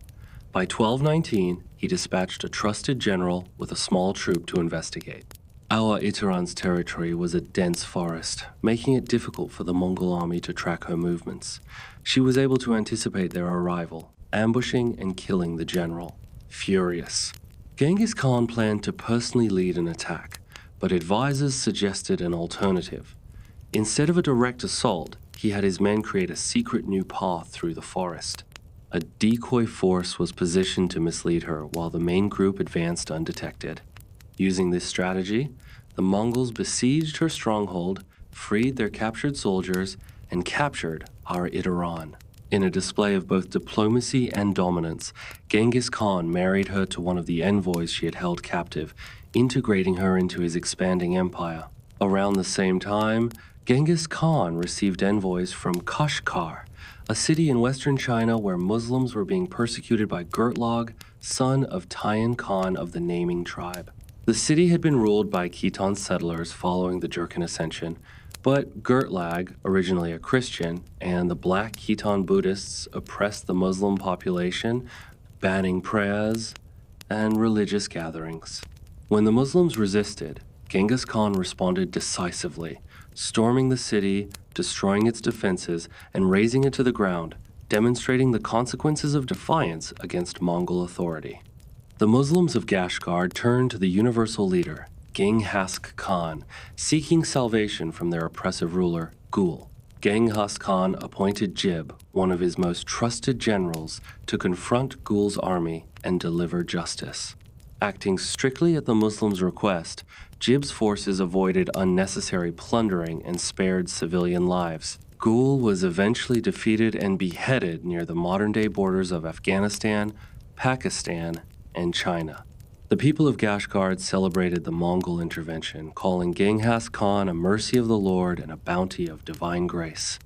By 1219, he dispatched a trusted general with a small troop to investigate. Itaran's territory was a dense forest, making it difficult for the Mongol army to track her movements. She was able to anticipate their arrival, ambushing and killing the general. Furious, Genghis Khan planned to personally lead an attack, but advisors suggested an alternative. Instead of a direct assault, he had his men create a secret new path through the forest. A decoy force was positioned to mislead her while the main group advanced undetected. Using this strategy, the Mongols besieged her stronghold, freed their captured soldiers, and captured Itaran. In a display of both diplomacy and dominance, Genghis Khan married her to one of the envoys she had held captive, integrating her into his expanding empire. Around the same time, Genghis Khan received envoys from Kashgar, a city in western China where Muslims were being persecuted by Gertlag, son of Tayan Khan of the Naming tribe. The city had been ruled by Khitan settlers following the Jurchen ascension, but Gertlag, originally a Christian, and the black Khitan Buddhists oppressed the Muslim population, banning prayers and religious gatherings. When the Muslims resisted, Genghis Khan responded decisively, storming the city, destroying its defenses, and razing it to the ground, demonstrating the consequences of defiance against Mongol authority. The Muslims of Kashgar turned to the universal leader, Genghis Khan, seeking salvation from their oppressive ruler, Ghul. Genghis Khan appointed Jib, one of his most trusted generals, to confront Ghul's army and deliver justice. Acting strictly at the Muslims' request, Jib's forces avoided unnecessary plundering and spared civilian lives. Ghul was eventually defeated and beheaded near the modern-day borders of Afghanistan, Pakistan, and China. The people of Kashgar celebrated the Mongol intervention, calling Genghis Khan a mercy of the Lord and a bounty of divine grace.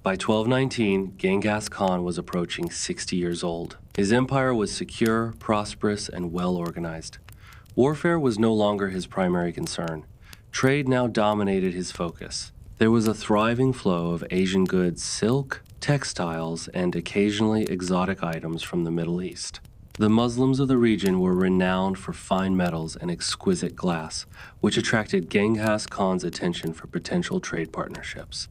By 1219, Genghis Khan was approaching 60 years old. His empire was secure, prosperous, and well-organized. Warfare was no longer his primary concern. Trade now dominated his focus. There was a thriving flow of Asian goods, silk, textiles, and occasionally exotic items from the Middle East. The Muslims of the region were renowned for fine metals and exquisite glass, which attracted Genghis Khan's attention for potential trade partnerships.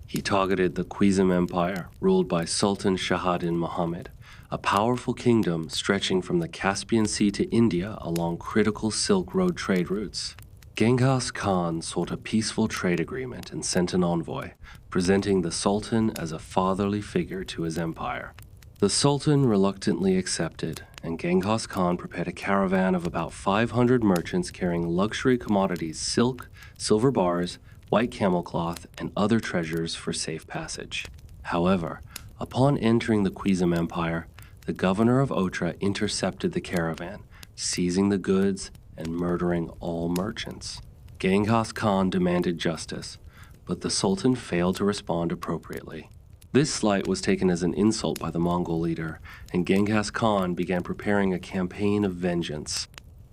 He targeted the Khwarezm Empire, ruled by Sultan Shahadin Muhammad, a powerful kingdom stretching from the Caspian Sea to India along critical Silk Road trade routes. Genghis Khan sought a peaceful trade agreement and sent an envoy, presenting the Sultan as a fatherly figure to his empire. The Sultan reluctantly accepted, and Genghis Khan prepared a caravan of about 500 merchants carrying luxury commodities, silk, silver bars, white camel cloth, and other treasures for safe passage. However, upon entering the Khwarezm Empire, the governor of Otra intercepted the caravan, seizing the goods and murdering all merchants. Genghis Khan demanded justice, but the Sultan failed to respond appropriately. This slight was taken as an insult by the Mongol leader, and Genghis Khan began preparing a campaign of vengeance.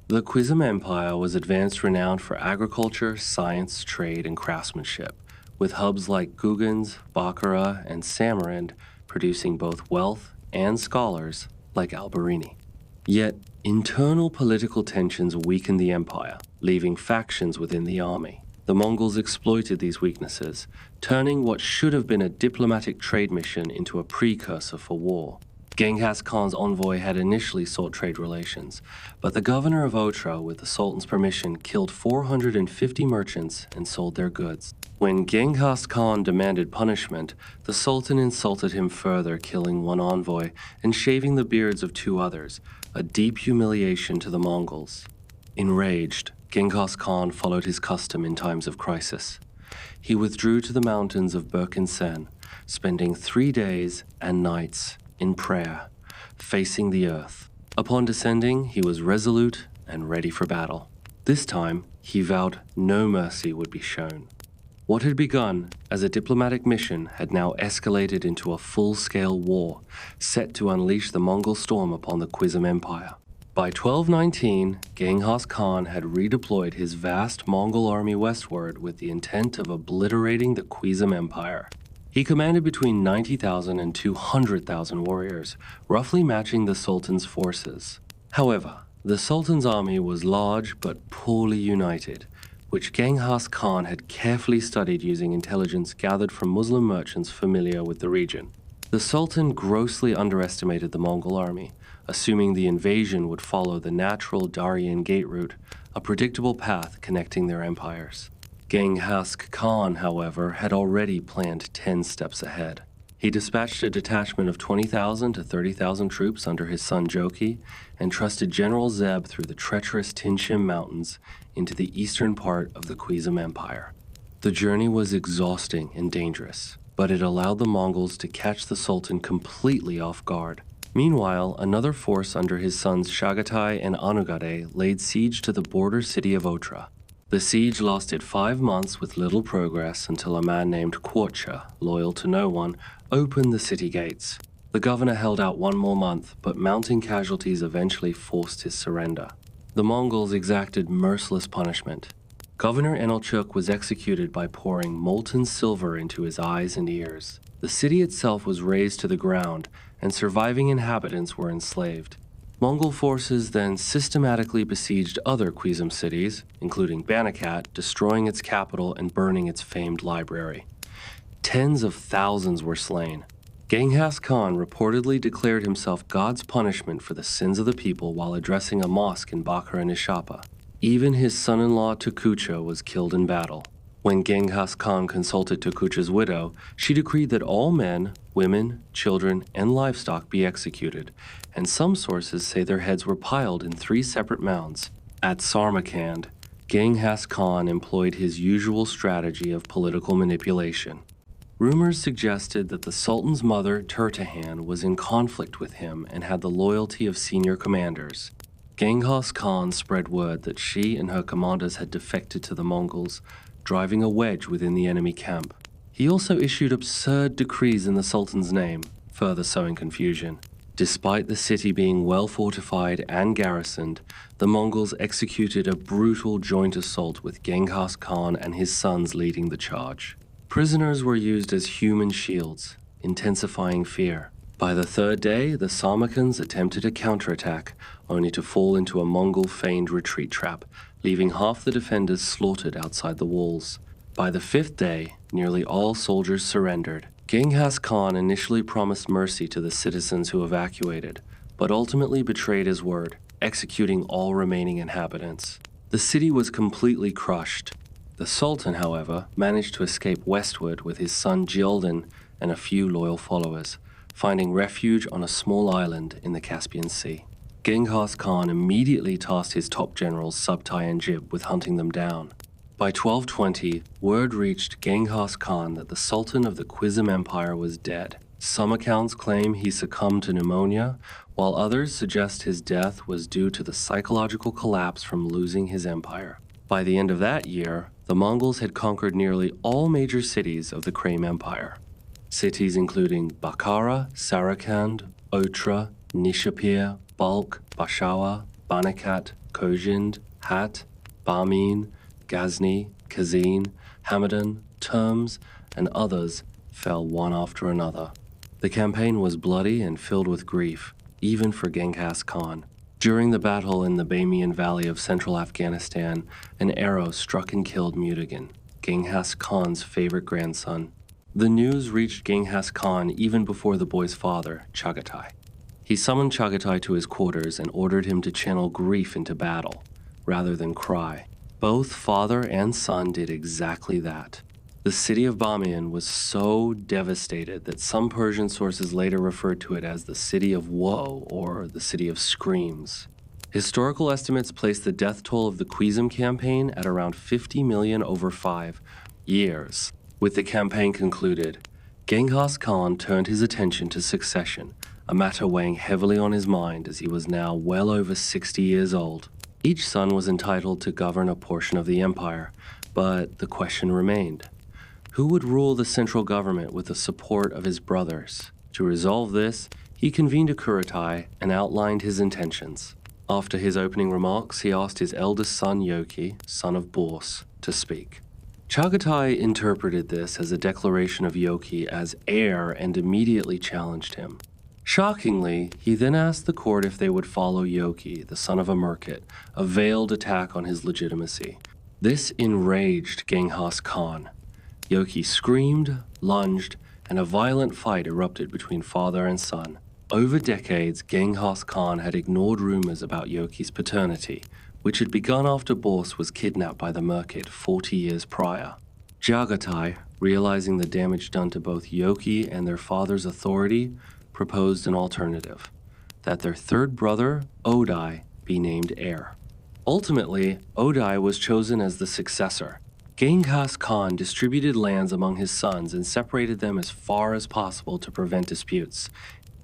The Khwarezm Empire was advanced renowned for agriculture, science, trade, and craftsmanship, with hubs like Gugans, Bakhara, and Samarkand producing both wealth and scholars like Alberini. Yet, internal political tensions weakened the empire, leaving factions within the army. The Mongols exploited these weaknesses, turning what should have been a diplomatic trade mission into a precursor for war. Genghis Khan's envoy had initially sought trade relations, but the governor of Otra, with the Sultan's permission, killed 450 merchants and sold their goods. When Genghis Khan demanded punishment, the Sultan insulted him further, killing one envoy and shaving the beards of 2 others, a deep humiliation to the Mongols. Enraged, Genghis Khan followed his custom in times of crisis. He withdrew to the mountains of Birkensen, spending 3 days and nights in prayer, facing the earth. Upon descending, he was resolute and ready for battle. This time, he vowed no mercy would be shown. What had begun as a diplomatic mission had now escalated into a full-scale war, set to unleash the Mongol storm upon the Khwarezm Empire. By 1219, Genghis Khan had redeployed his vast Mongol army westward with the intent of obliterating the Khwarezm Empire. He commanded between 90,000 and 200,000 warriors, roughly matching the Sultan's forces. However, the Sultan's army was large but poorly united, which Genghis Khan had carefully studied using intelligence gathered from Muslim merchants familiar with the region. The Sultan grossly underestimated the Mongol army, assuming the invasion would follow the natural Daryan Gate route, a predictable path connecting their empires. Genghis Khan, however, had already planned 10 steps ahead. He dispatched a detachment of 20,000 to 30,000 troops under his son Joki and trusted General Zeb through the treacherous Tinshim Mountains into the eastern part of the Khwarezm Empire. The journey was exhausting and dangerous, but it allowed the Mongols to catch the Sultan completely off guard. Meanwhile, another force under his sons Chagatai and Anugade laid siege to the border city of Otra. The siege lasted 5 months with little progress until a man named Khwarezm, loyal to no one, opened the city gates. The governor held out 1 more month, but mounting casualties eventually forced his surrender. The Mongols exacted merciless punishment. Governor Enelchuk was executed by pouring molten silver into his eyes and ears. The city itself was razed to the ground, and surviving inhabitants were enslaved. Mongol forces then systematically besieged other Khwarezm cities, including Banakat, destroying its capital and burning its famed library. Tens of thousands were slain. Genghis Khan reportedly declared himself God's punishment for the sins of the people while addressing a mosque in Bakhra Nishapa. Even his son-in-law Tukucha was killed in battle. When Genghis Khan consulted Tukucha's widow, she decreed that all men, women, children, and livestock be executed, and some sources say their heads were piled in 3 separate mounds. At Samarkand, Genghis Khan employed his usual strategy of political manipulation. Rumors suggested that the Sultan's mother, Turtahan, was in conflict with him and had the loyalty of senior commanders. Genghis Khan spread word that she and her commanders had defected to the Mongols, driving a wedge within the enemy camp. He also issued absurd decrees in the Sultan's name, further sowing confusion. Despite the city being well fortified and garrisoned, the Mongols executed a brutal joint assault with Genghis Khan and his sons leading the charge. Prisoners were used as human shields, intensifying fear. By the 3rd day, the Samarkans attempted a counterattack, only to fall into a Mongol feigned retreat trap, leaving half the defenders slaughtered outside the walls. By the 5th day, nearly all soldiers surrendered. Genghis Khan initially promised mercy to the citizens who evacuated, but ultimately betrayed his word, executing all remaining inhabitants. The city was completely crushed. The Sultan, however, managed to escape westward with his son Gyaldin and a few loyal followers, finding refuge on a small island in the Caspian Sea. Genghis Khan immediately tasked his top generals Subtai and Jib with hunting them down. By 1220, word reached Genghis Khan that the Sultan of the Khwarezm Empire was dead. Some accounts claim he succumbed to pneumonia, while others suggest his death was due to the psychological collapse from losing his empire. By the end of that year, the Mongols had conquered nearly all major cities of the Khwarezm Empire. Cities including Bukhara, Samarkand, Otra, Nishapur, Balkh, Bashawa, Banakat, Khojind, Hat, Bamin, Ghazni, Kazin, Hamadan, Terms, and others fell one after another. The campaign was bloody and filled with grief, even for Genghis Khan. During the battle in the Bamiyan Valley of central Afghanistan, an arrow struck and killed Mutigin, Genghis Khan's favorite grandson. The news reached Genghis Khan even before the boy's father, Chagatai. He summoned Chagatai to his quarters and ordered him to channel grief into battle, rather than cry. Both father and son did exactly that. The city of Bamiyan was so devastated that some Persian sources later referred to it as the City of Woe or the City of Screams. Historical estimates place the death toll of the Khwarezm campaign at around 50 million over 5 years. With the campaign concluded, Genghis Khan turned his attention to succession, a matter weighing heavily on his mind as he was now well over 60 years old. Each son was entitled to govern a portion of the empire, but the question remained: who would rule the central government with the support of his brothers? To resolve this, he convened a Kuretai and outlined his intentions. After his opening remarks, he asked his eldest son Yoki, son of Bors, to speak. Chagatai interpreted this as a declaration of Yoki as heir and immediately challenged him. Shockingly, he then asked the court if they would follow Yoki, the son of a merchant, a veiled attack on his legitimacy. This enraged Genghis Khan. Yoki screamed, lunged, and a violent fight erupted between father and son. Over decades, Genghis Khan had ignored rumors about Yoki's paternity, which had begun after Bors was kidnapped by the merchant 40 years prior. Chagatai, realizing the damage done to both Yoki and their father's authority, proposed an alternative: that their third brother, Odai, be named heir. Ultimately, Odai was chosen as the successor. Genghis Khan distributed lands among his sons and separated them as far as possible to prevent disputes.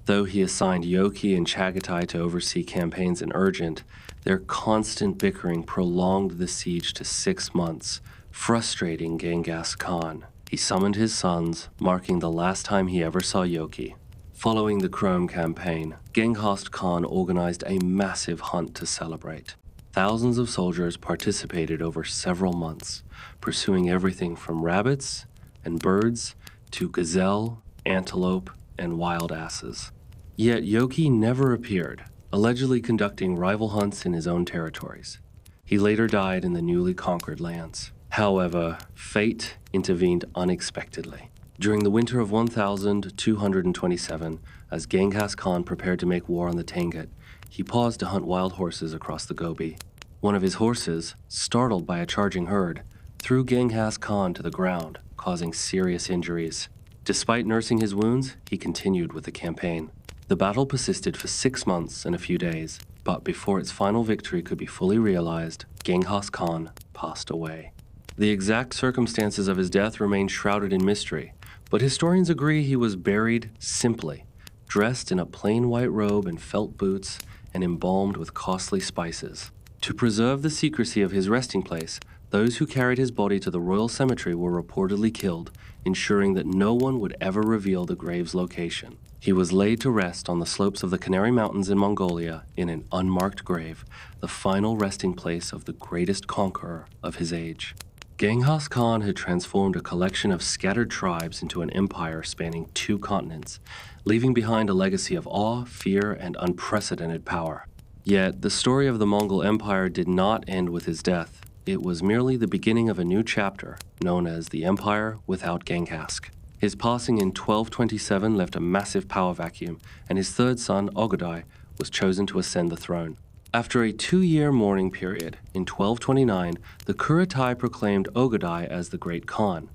Though he assigned Yoki and Chagatai to oversee campaigns in Urgent, their constant bickering prolonged the siege to 6 months, frustrating Genghis Khan. He summoned his sons, marking the last time he ever saw Yoki. Following the Chrome campaign, Genghis Khan organized a massive hunt to celebrate. Thousands of soldiers participated over several months, pursuing everything from rabbits and birds to gazelle, antelope, and wild asses. Yet Yoki never appeared, allegedly conducting rival hunts in his own territories. He later died in the newly conquered lands. However, fate intervened unexpectedly. During the winter of 1227, as Genghis Khan prepared to make war on the Tangut, he paused to hunt wild horses across the Gobi. One of his horses, startled by a charging herd, threw Genghis Khan to the ground, causing serious injuries. Despite nursing his wounds, he continued with the campaign. The battle persisted for 6 months and a few days, but before its final victory could be fully realized, Genghis Khan passed away. The exact circumstances of his death remain shrouded in mystery, but historians agree he was buried simply, dressed in a plain white robe and felt boots, and embalmed with costly spices. To preserve the secrecy of his resting place, those who carried his body to the royal cemetery were reportedly killed, ensuring that no one would ever reveal the grave's location. He was laid to rest on the slopes of the Canary Mountains in Mongolia in an unmarked grave, the final resting place of the greatest conqueror of his age. Genghis Khan had transformed a collection of scattered tribes into an empire spanning 2 continents, leaving behind a legacy of awe, fear, and unprecedented power. Yet, the story of the Mongol Empire did not end with his death. It was merely the beginning of a new chapter, known as the Empire without Genghis. His passing in 1227 left a massive power vacuum, and his third son, Ogodai, was chosen to ascend the throne. After a 2-year mourning period, in 1229, the Kuretai proclaimed Ogodai as the Great Khan.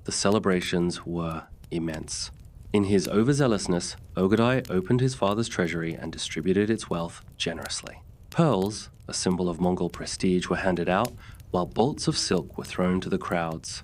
The celebrations were immense. In his overzealousness, Ogodai opened his father's treasury and distributed its wealth generously. Pearls, a symbol of Mongol prestige, were handed out, while bolts of silk were thrown to the crowds.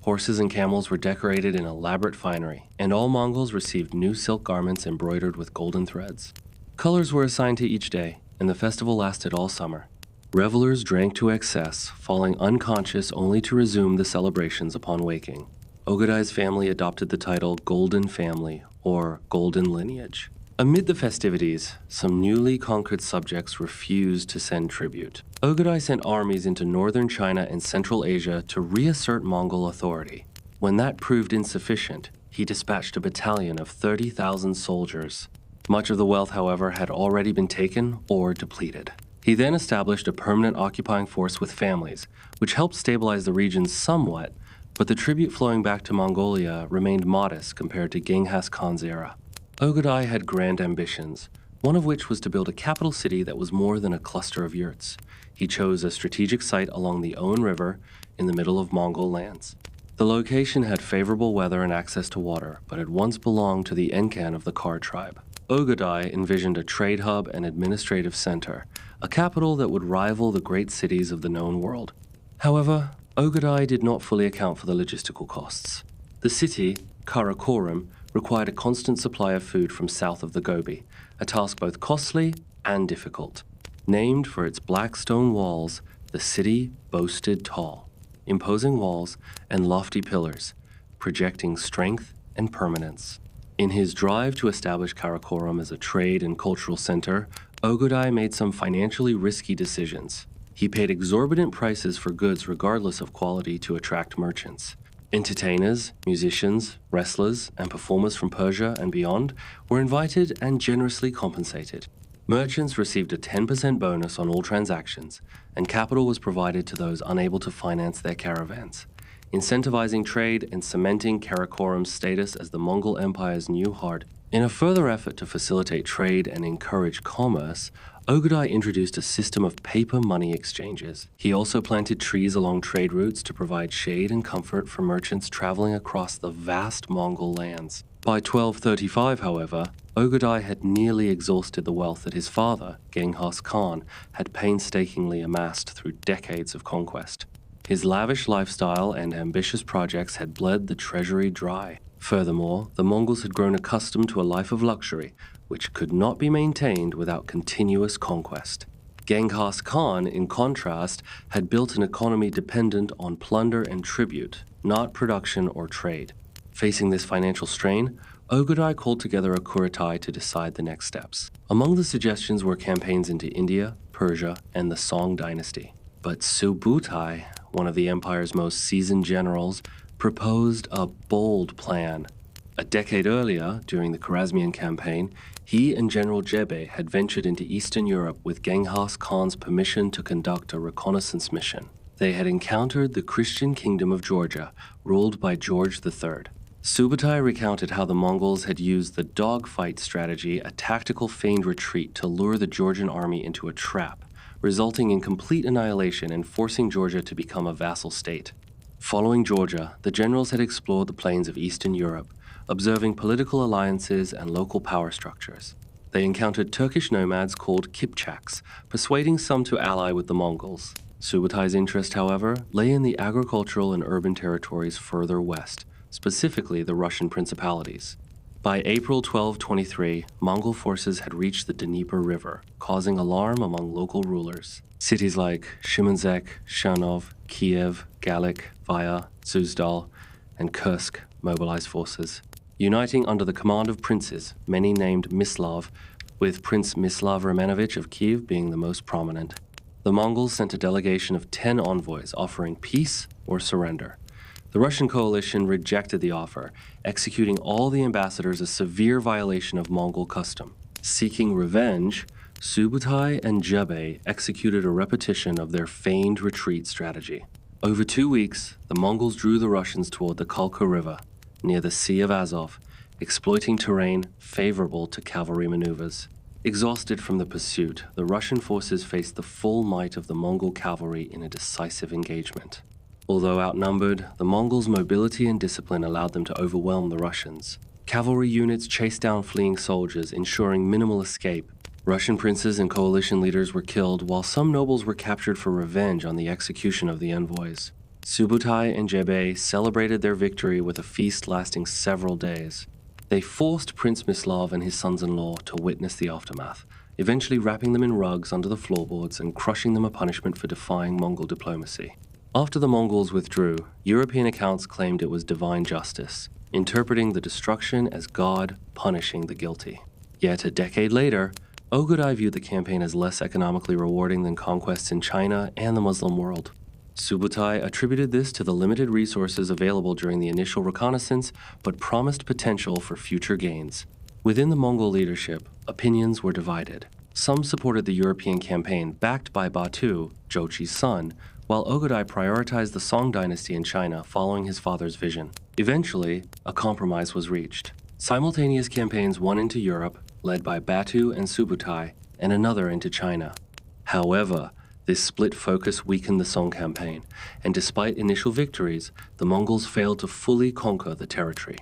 Horses and camels were decorated in elaborate finery, and all Mongols received new silk garments embroidered with golden threads. Colors were assigned to each day, and the festival lasted all summer. Revelers drank to excess, falling unconscious only to resume the celebrations upon waking. Ogodai's family adopted the title Golden Family, or Golden Lineage. Amid the festivities, some newly conquered subjects refused to send tribute. Ogodai sent armies into northern China and Central Asia to reassert Mongol authority. When that proved insufficient, he dispatched a battalion of 30,000 soldiers. Much of the wealth, however, had already been taken or depleted. He then established a permanent occupying force with families, which helped stabilize the region somewhat, but the tribute flowing back to Mongolia remained modest compared to Genghis Khan's era. Ogodai had grand ambitions, one of which was to build a capital city that was more than a cluster of yurts. He chose a strategic site along the Owen River in the middle of Mongol lands. The location had favorable weather and access to water, but had once belonged to the Enkan of the Khar tribe. Ogodai envisioned a trade hub and administrative center, a capital that would rival the great cities of the known world. However, Ögedei did not fully account for the logistical costs. The city, Karakorum, required a constant supply of food from south of the Gobi, a task both costly and difficult. Named for its black stone walls, the city boasted tall, imposing walls and lofty pillars, projecting strength and permanence. In his drive to establish Karakorum as a trade and cultural center, Ögedei made some financially risky decisions. He paid exorbitant prices for goods regardless of quality to attract merchants. Entertainers, musicians, wrestlers, and performers from Persia and beyond were invited and generously compensated. Merchants received a 10% bonus on all transactions, and capital was provided to those unable to finance their caravans, incentivizing trade and cementing Karakorum's status as the Mongol Empire's new heart. In a further effort to facilitate trade and encourage commerce, Ögedei introduced a system of paper money exchanges. He also planted trees along trade routes to provide shade and comfort for merchants traveling across the vast Mongol lands. By 1235, however, Ögedei had nearly exhausted the wealth that his father, Genghis Khan, had painstakingly amassed through decades of conquest. His lavish lifestyle and ambitious projects had bled the treasury dry. Furthermore, the Mongols had grown accustomed to a life of luxury, which could not be maintained without continuous conquest. Genghis Khan, in contrast, had built an economy dependent on plunder and tribute, not production or trade. Facing this financial strain, Ögedei called together a Kuretai to decide the next steps. Among the suggestions were campaigns into India, Persia, and the Song dynasty. But Subutai, one of the empire's most seasoned generals, proposed a bold plan. A decade earlier, during the Khwarezmian campaign, he and General Jebe had ventured into Eastern Europe with Genghis Khan's permission to conduct a reconnaissance mission. They had encountered the Christian kingdom of Georgia, ruled by George III. Subutai recounted how the Mongols had used the dogfight strategy, a tactical feigned retreat, to lure the Georgian army into a trap, resulting in complete annihilation and forcing Georgia to become a vassal state. Following Georgia, the generals had explored the plains of Eastern Europe, observing political alliances and local power structures. They encountered Turkish nomads called Kipchaks, persuading some to ally with the Mongols. Subutai's interest, however, lay in the agricultural and urban territories further west, specifically the Russian principalities. By April 1223, Mongol forces had reached the Dnieper River, causing alarm among local rulers. Cities like Shimonzek, Cherniv, Kiev, Galek, Vaya, Suzdal, and Kursk mobilized forces, uniting under the command of princes, many named Mislav, with Prince Mislav Romanovich of Kiev being the most prominent. The Mongols sent a delegation of 10 envoys offering peace or surrender. The Russian coalition rejected the offer, executing all the ambassadors, a severe violation of Mongol custom. Seeking revenge, Subutai and Jebe executed a repetition of their feigned retreat strategy. Over 2 weeks, the Mongols drew the Russians toward the Kalka River, near the Sea of Azov, exploiting terrain favorable to cavalry maneuvers. Exhausted from the pursuit, the Russian forces faced the full might of the Mongol cavalry in a decisive engagement. Although outnumbered, the Mongols' mobility and discipline allowed them to overwhelm the Russians. Cavalry units chased down fleeing soldiers, ensuring minimal escape. Russian princes and coalition leaders were killed, while some nobles were captured for revenge on the execution of the envoys. Subutai and Jebe celebrated their victory with a feast lasting several days. They forced Prince Mislav and his sons-in-law to witness the aftermath, eventually wrapping them in rugs under the floorboards and crushing them a punishment for defying Mongol diplomacy. After the Mongols withdrew, European accounts claimed it was divine justice, interpreting the destruction as God punishing the guilty. Yet a decade later, Ögedei viewed the campaign as less economically rewarding than conquests in China and the Muslim world. Subutai attributed this to the limited resources available during the initial reconnaissance, but promised potential for future gains. Within the Mongol leadership, opinions were divided. Some supported the European campaign backed by Batu, Jochi's son, while Ögedei prioritized the Song dynasty in China following his father's vision. Eventually, a compromise was reached. Simultaneous campaigns, one into Europe, led by Batu and Subutai, and another into China. However, this split focus weakened the Song campaign, and despite initial victories, the Mongols failed to fully conquer the territory.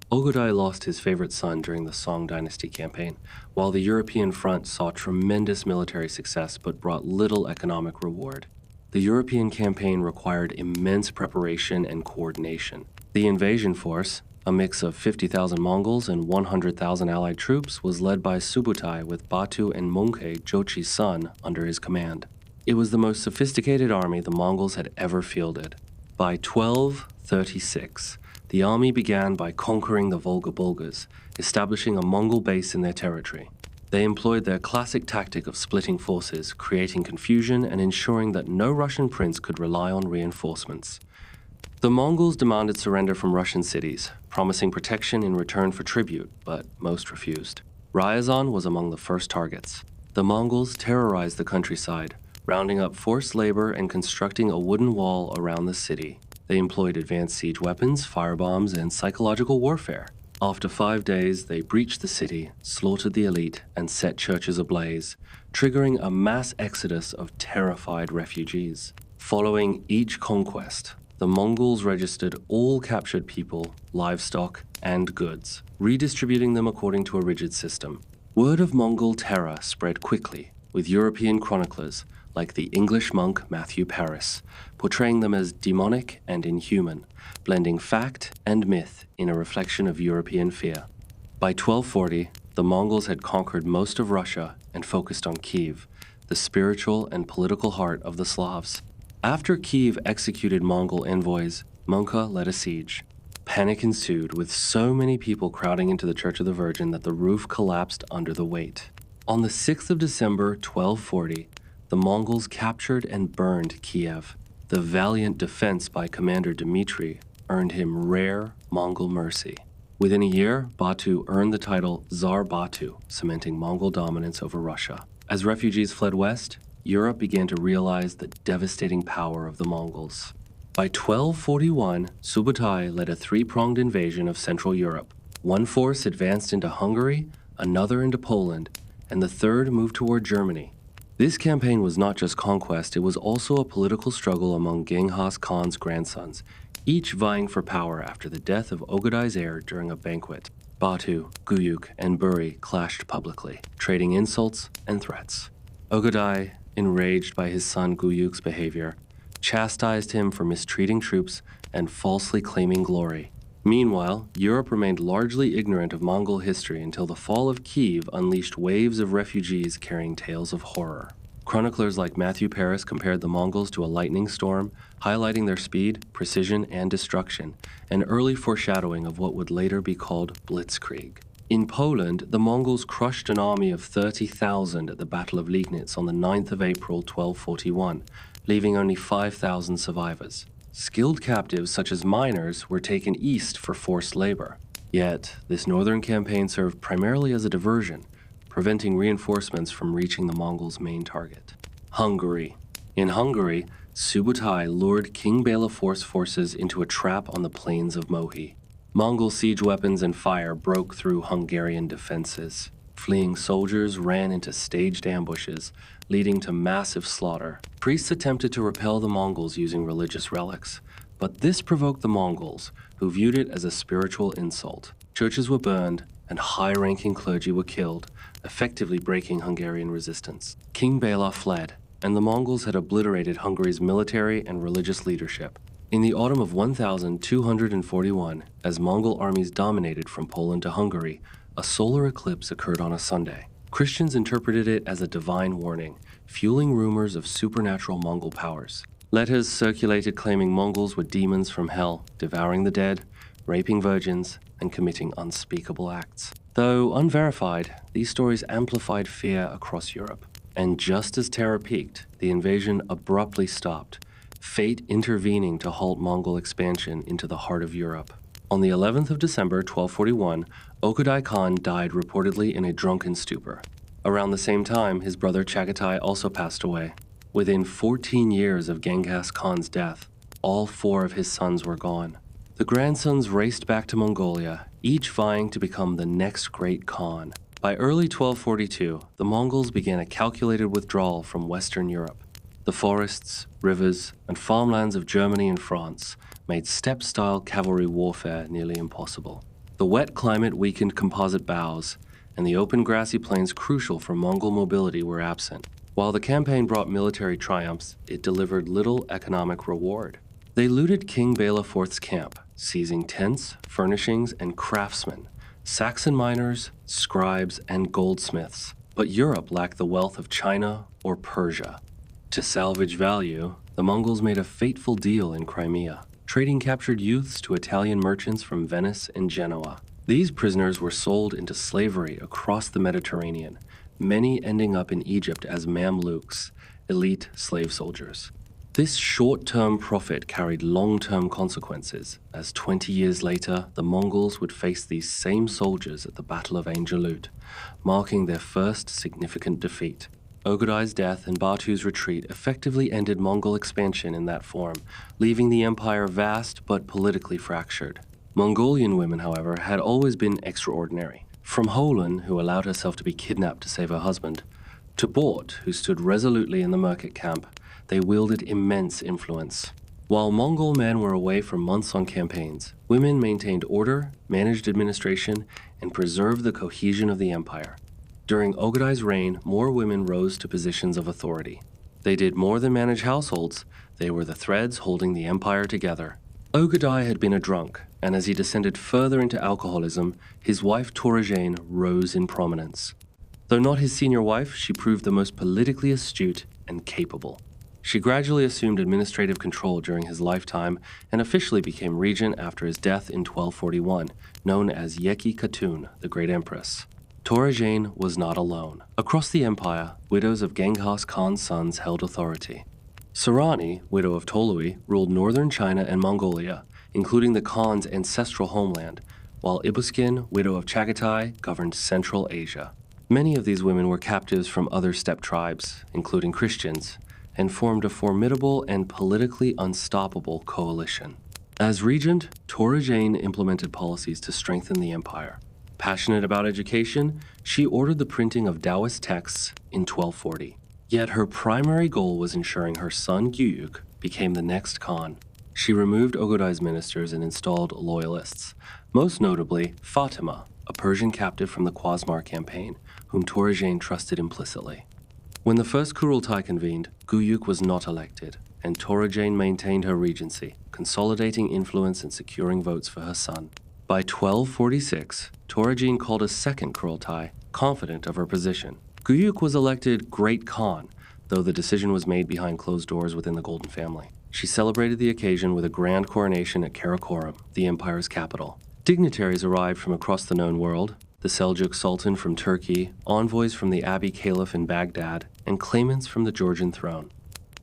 Ogedai lost his favorite son during the Song Dynasty campaign, while the European front saw tremendous military success but brought little economic reward. The European campaign required immense preparation and coordination. The invasion force, a mix of 50,000 Mongols and 100,000 allied troops, was led by Subutai with Batu and Mongke, Jochi's son, under his command. It was the most sophisticated army the Mongols had ever fielded. By 1236, the army began by conquering the Volga Bulgars, establishing a Mongol base in their territory. They employed their classic tactic of splitting forces, creating confusion and ensuring that no Russian prince could rely on reinforcements. The Mongols demanded surrender from Russian cities, promising protection in return for tribute, but most refused. Ryazan was among the first targets. The Mongols terrorized the countryside, rounding up forced labor and constructing a wooden wall around the city. They employed advanced siege weapons, firebombs, and psychological warfare. After 5 days, they breached the city, slaughtered the elite, and set churches ablaze, triggering a mass exodus of terrified refugees. Following each conquest, the Mongols registered all captured people, livestock, and goods, redistributing them according to a rigid system. Word of Mongol terror spread quickly, with European chroniclers, like the English monk Matthew Paris, portraying them as demonic and inhuman, blending fact and myth in a reflection of European fear. By 1240, the Mongols had conquered most of Russia and focused on Kiev, the spiritual and political heart of the Slavs. After Kiev executed Mongol envoys, Munka led a siege. Panic ensued, with so many people crowding into the Church of the Virgin that the roof collapsed under the weight. On the 6th of December, 1240, the Mongols captured and burned Kiev. The valiant defense by Commander Dmitry earned him rare Mongol mercy. Within a year, Batu earned the title Tsar Batu, cementing Mongol dominance over Russia. As refugees fled west, Europe began to realize the devastating power of the Mongols. By 1241, Subutai led a three-pronged invasion of Central Europe. One force advanced into Hungary, another into Poland, and the third moved toward Germany. This campaign was not just conquest, it was also a political struggle among Genghis Khan's grandsons, each vying for power after the death of Ogedai's heir during a banquet. Batu, Guyuk, and Buri clashed publicly, trading insults and threats. Ogedai, enraged by his son Guyuk's behavior, chastised him for mistreating troops and falsely claiming glory. Meanwhile, Europe remained largely ignorant of Mongol history until the fall of Kiev unleashed waves of refugees carrying tales of horror. Chroniclers like Matthew Paris compared the Mongols to a lightning storm, highlighting their speed, precision, and destruction, an early foreshadowing of what would later be called Blitzkrieg. In Poland, the Mongols crushed an army of 30,000 at the Battle of Liegnitz on the 9th of April 1241, leaving only 5,000 survivors. Skilled captives such as miners were taken east for forced labor. Yet, this northern campaign served primarily as a diversion, preventing reinforcements from reaching the Mongols' main target. Hungary. In Hungary, Subutai lured King Belafor's forces into a trap on the plains of Mohi. Mongol siege weapons and fire broke through Hungarian defenses. Fleeing soldiers ran into staged ambushes, leading to massive slaughter. Priests attempted to repel the Mongols using religious relics, but this provoked the Mongols, who viewed it as a spiritual insult. Churches were burned, and high-ranking clergy were killed, effectively breaking Hungarian resistance. King Bela fled, and the Mongols had obliterated Hungary's military and religious leadership. In the autumn of 1241, as Mongol armies dominated from Poland to Hungary, a solar eclipse occurred on a Sunday. Christians interpreted it as a divine warning, fueling rumors of supernatural Mongol powers. Letters circulated claiming Mongols were demons from hell, devouring the dead, raping virgins, and committing unspeakable acts. Though unverified, these stories amplified fear across Europe. And just as terror peaked, the invasion abruptly stopped, fate intervening to halt Mongol expansion into the heart of Europe. On the 11th of December 1241, Ogedai Khan died reportedly in a drunken stupor. Around the same time, his brother Chagatai also passed away. Within 14 years of Genghis Khan's death, all 4 of his sons were gone. The grandsons raced back to Mongolia, each vying to become the next great Khan. By early 1242, the Mongols began a calculated withdrawal from Western Europe. The forests, rivers, and farmlands of Germany and France made steppe-style cavalry warfare nearly impossible. The wet climate weakened composite boughs, and the open grassy plains crucial for Mongol mobility were absent. While the campaign brought military triumphs, it delivered little economic reward. They looted King Bela IV's camp, seizing tents, furnishings, and craftsmen, Saxon miners, scribes, and goldsmiths. But Europe lacked the wealth of China or Persia. To salvage value, the Mongols made a fateful deal in Crimea, trading captured youths to Italian merchants from Venice and Genoa. These prisoners were sold into slavery across the Mediterranean, many ending up in Egypt as Mamluks, elite slave soldiers. This short-term profit carried long-term consequences, as 20 years later, the Mongols would face these same soldiers at the Battle of Jalut, marking their first significant defeat. Ogedai's death and Batu's retreat effectively ended Mongol expansion in that form, leaving the empire vast but politically fractured. Mongolian women, however, had always been extraordinary. From Höelün, who allowed herself to be kidnapped to save her husband, to Bort, who stood resolutely in the market camp, they wielded immense influence. While Mongol men were away for months on campaigns, women maintained order, managed administration, and preserved the cohesion of the empire. During Ogedai's reign, more women rose to positions of authority. They did more than manage households, they were the threads holding the empire together. Ogedai had been a drunk, and as he descended further into alcoholism, his wife Temüjin rose in prominence. Though not his senior wife, she proved the most politically astute and capable. She gradually assumed administrative control during his lifetime and officially became regent after his death in 1241, known as Yeki Khatun, the Great Empress. Temüjin was not alone. Across the empire, widows of Genghis Khan's sons held authority. Sarani, widow of Tolui, ruled northern China and Mongolia, including the Khan's ancestral homeland, while Ibuskin, widow of Chagatai, governed Central Asia. Many of these women were captives from other steppe tribes, including Christians, and formed a formidable and politically unstoppable coalition. As regent, Temüjin implemented policies to strengthen the empire. Passionate about education, she ordered the printing of Taoist texts in 1240. Yet her primary goal was ensuring her son Gyuyuk became the next Khan. She removed Ogedai's ministers and installed loyalists, most notably Fatima, a Persian captive from the Khwarezm campaign, whom Temüjin trusted implicitly. When the first Kurultai convened, Gyuyuk was not elected, and Temüjin maintained her regency, consolidating influence and securing votes for her son. By 1246, Temüjin called a second Kurultai, confident of her position. Gyuyuk was elected Great Khan, though the decision was made behind closed doors within the Golden Family. She celebrated the occasion with a grand coronation at Karakorum, the empire's capital. Dignitaries arrived from across the known world, the Seljuk Sultan from Turkey, envoys from the Abbey Caliph in Baghdad, and claimants from the Georgian throne.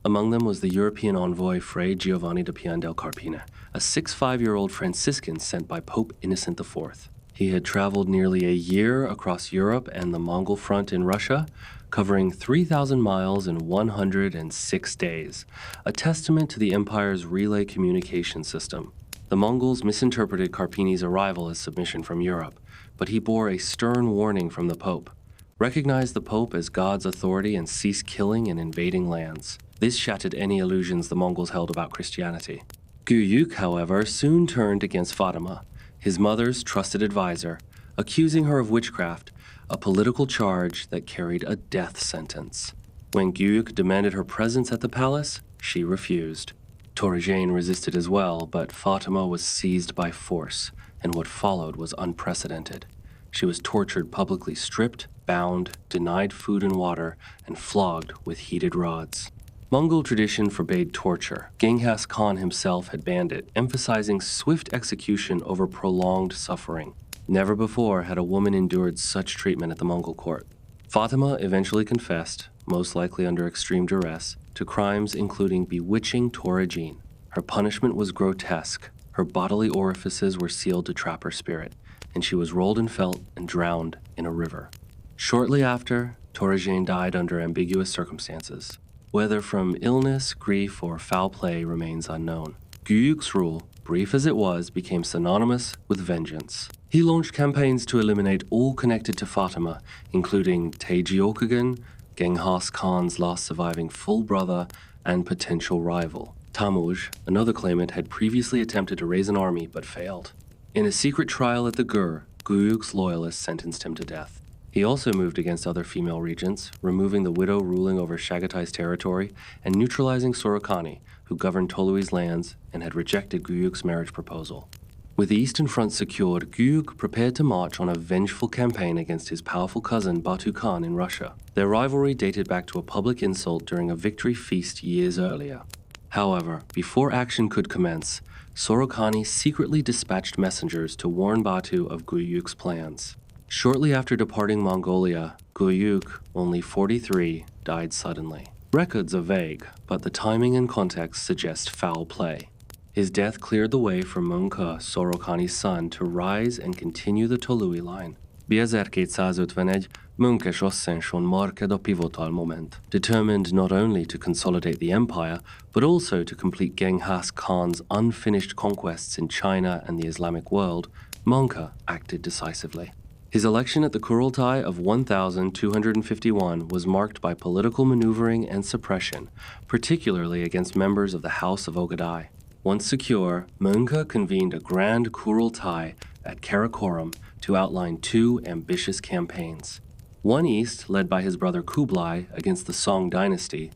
Among them was the European envoy Fray Giovanni da Pian del Carpine, a 65-year-old Franciscan sent by Pope Innocent IV. He had traveled nearly a year across Europe and the Mongol front in Russia, covering 3,000 miles in 106 days, a testament to the empire's relay communication system. The Mongols misinterpreted Carpine's arrival as submission from Europe, but he bore a stern warning from the Pope. Recognize the Pope as God's authority and cease killing and invading lands. This shattered any illusions the Mongols held about Christianity. Gyuyuk, however, soon turned against Fatima, his mother's trusted advisor, accusing her of witchcraft, a political charge that carried a death sentence. When Gyuyuk demanded her presence at the palace, she refused. Temüjin resisted as well, but Fatima was seized by force, and what followed was unprecedented. She was tortured publicly, stripped, bound, denied food and water, and flogged with heated rods. Mongol tradition forbade torture. Genghis Khan himself had banned it, emphasizing swift execution over prolonged suffering. Never before had a woman endured such treatment at the Mongol court. Fatima eventually confessed, most likely under extreme duress, to crimes including bewitching Temüjin. Her punishment was grotesque. Her bodily orifices were sealed to trap her spirit, and she was rolled in felt and drowned in a river. Shortly after, Temüjin died under ambiguous circumstances. Whether from illness, grief, or foul play remains unknown. Gyuyuk's rule, brief as it was, became synonymous with vengeance. He launched campaigns to eliminate all connected to Fatima, including Teji, Genghis Khan's last surviving full brother and potential rival. Temüj, another claimant, had previously attempted to raise an army but failed. In a secret trial at the Gur, Guyuk's loyalists sentenced him to death. He also moved against other female regents, removing the widow ruling over Shagatai's territory and neutralizing Sorokani, who governed Tolui's lands and had rejected Guyuk's marriage proposal. With the eastern front secured, Guyuk prepared to march on a vengeful campaign against his powerful cousin Batu Khan in Russia. Their rivalry dated back to a public insult during a victory feast years earlier. However, before action could commence, Sorokani secretly dispatched messengers to warn Batu of Guyuk's plans. Shortly after departing Mongolia, Guyuk, only 43, died suddenly. Records are vague, but the timing and context suggest foul play. His death cleared the way for Mongol, Sorokani's son, to rise and continue the Tolui line. 1251 Munkeshossen marked a pivotal moment, determined not only to consolidate the empire, but also to complete Genghis Khan's unfinished conquests in China and the Islamic world. Mongol acted decisively. His election at the Kurultai of 1251 was marked by political maneuvering and suppression, particularly against members of the House of Ogadai. Once secure, Mongol convened a grand Kurultai at Karakoram to outline two ambitious campaigns. One east, led by his brother Kublai against the Song dynasty,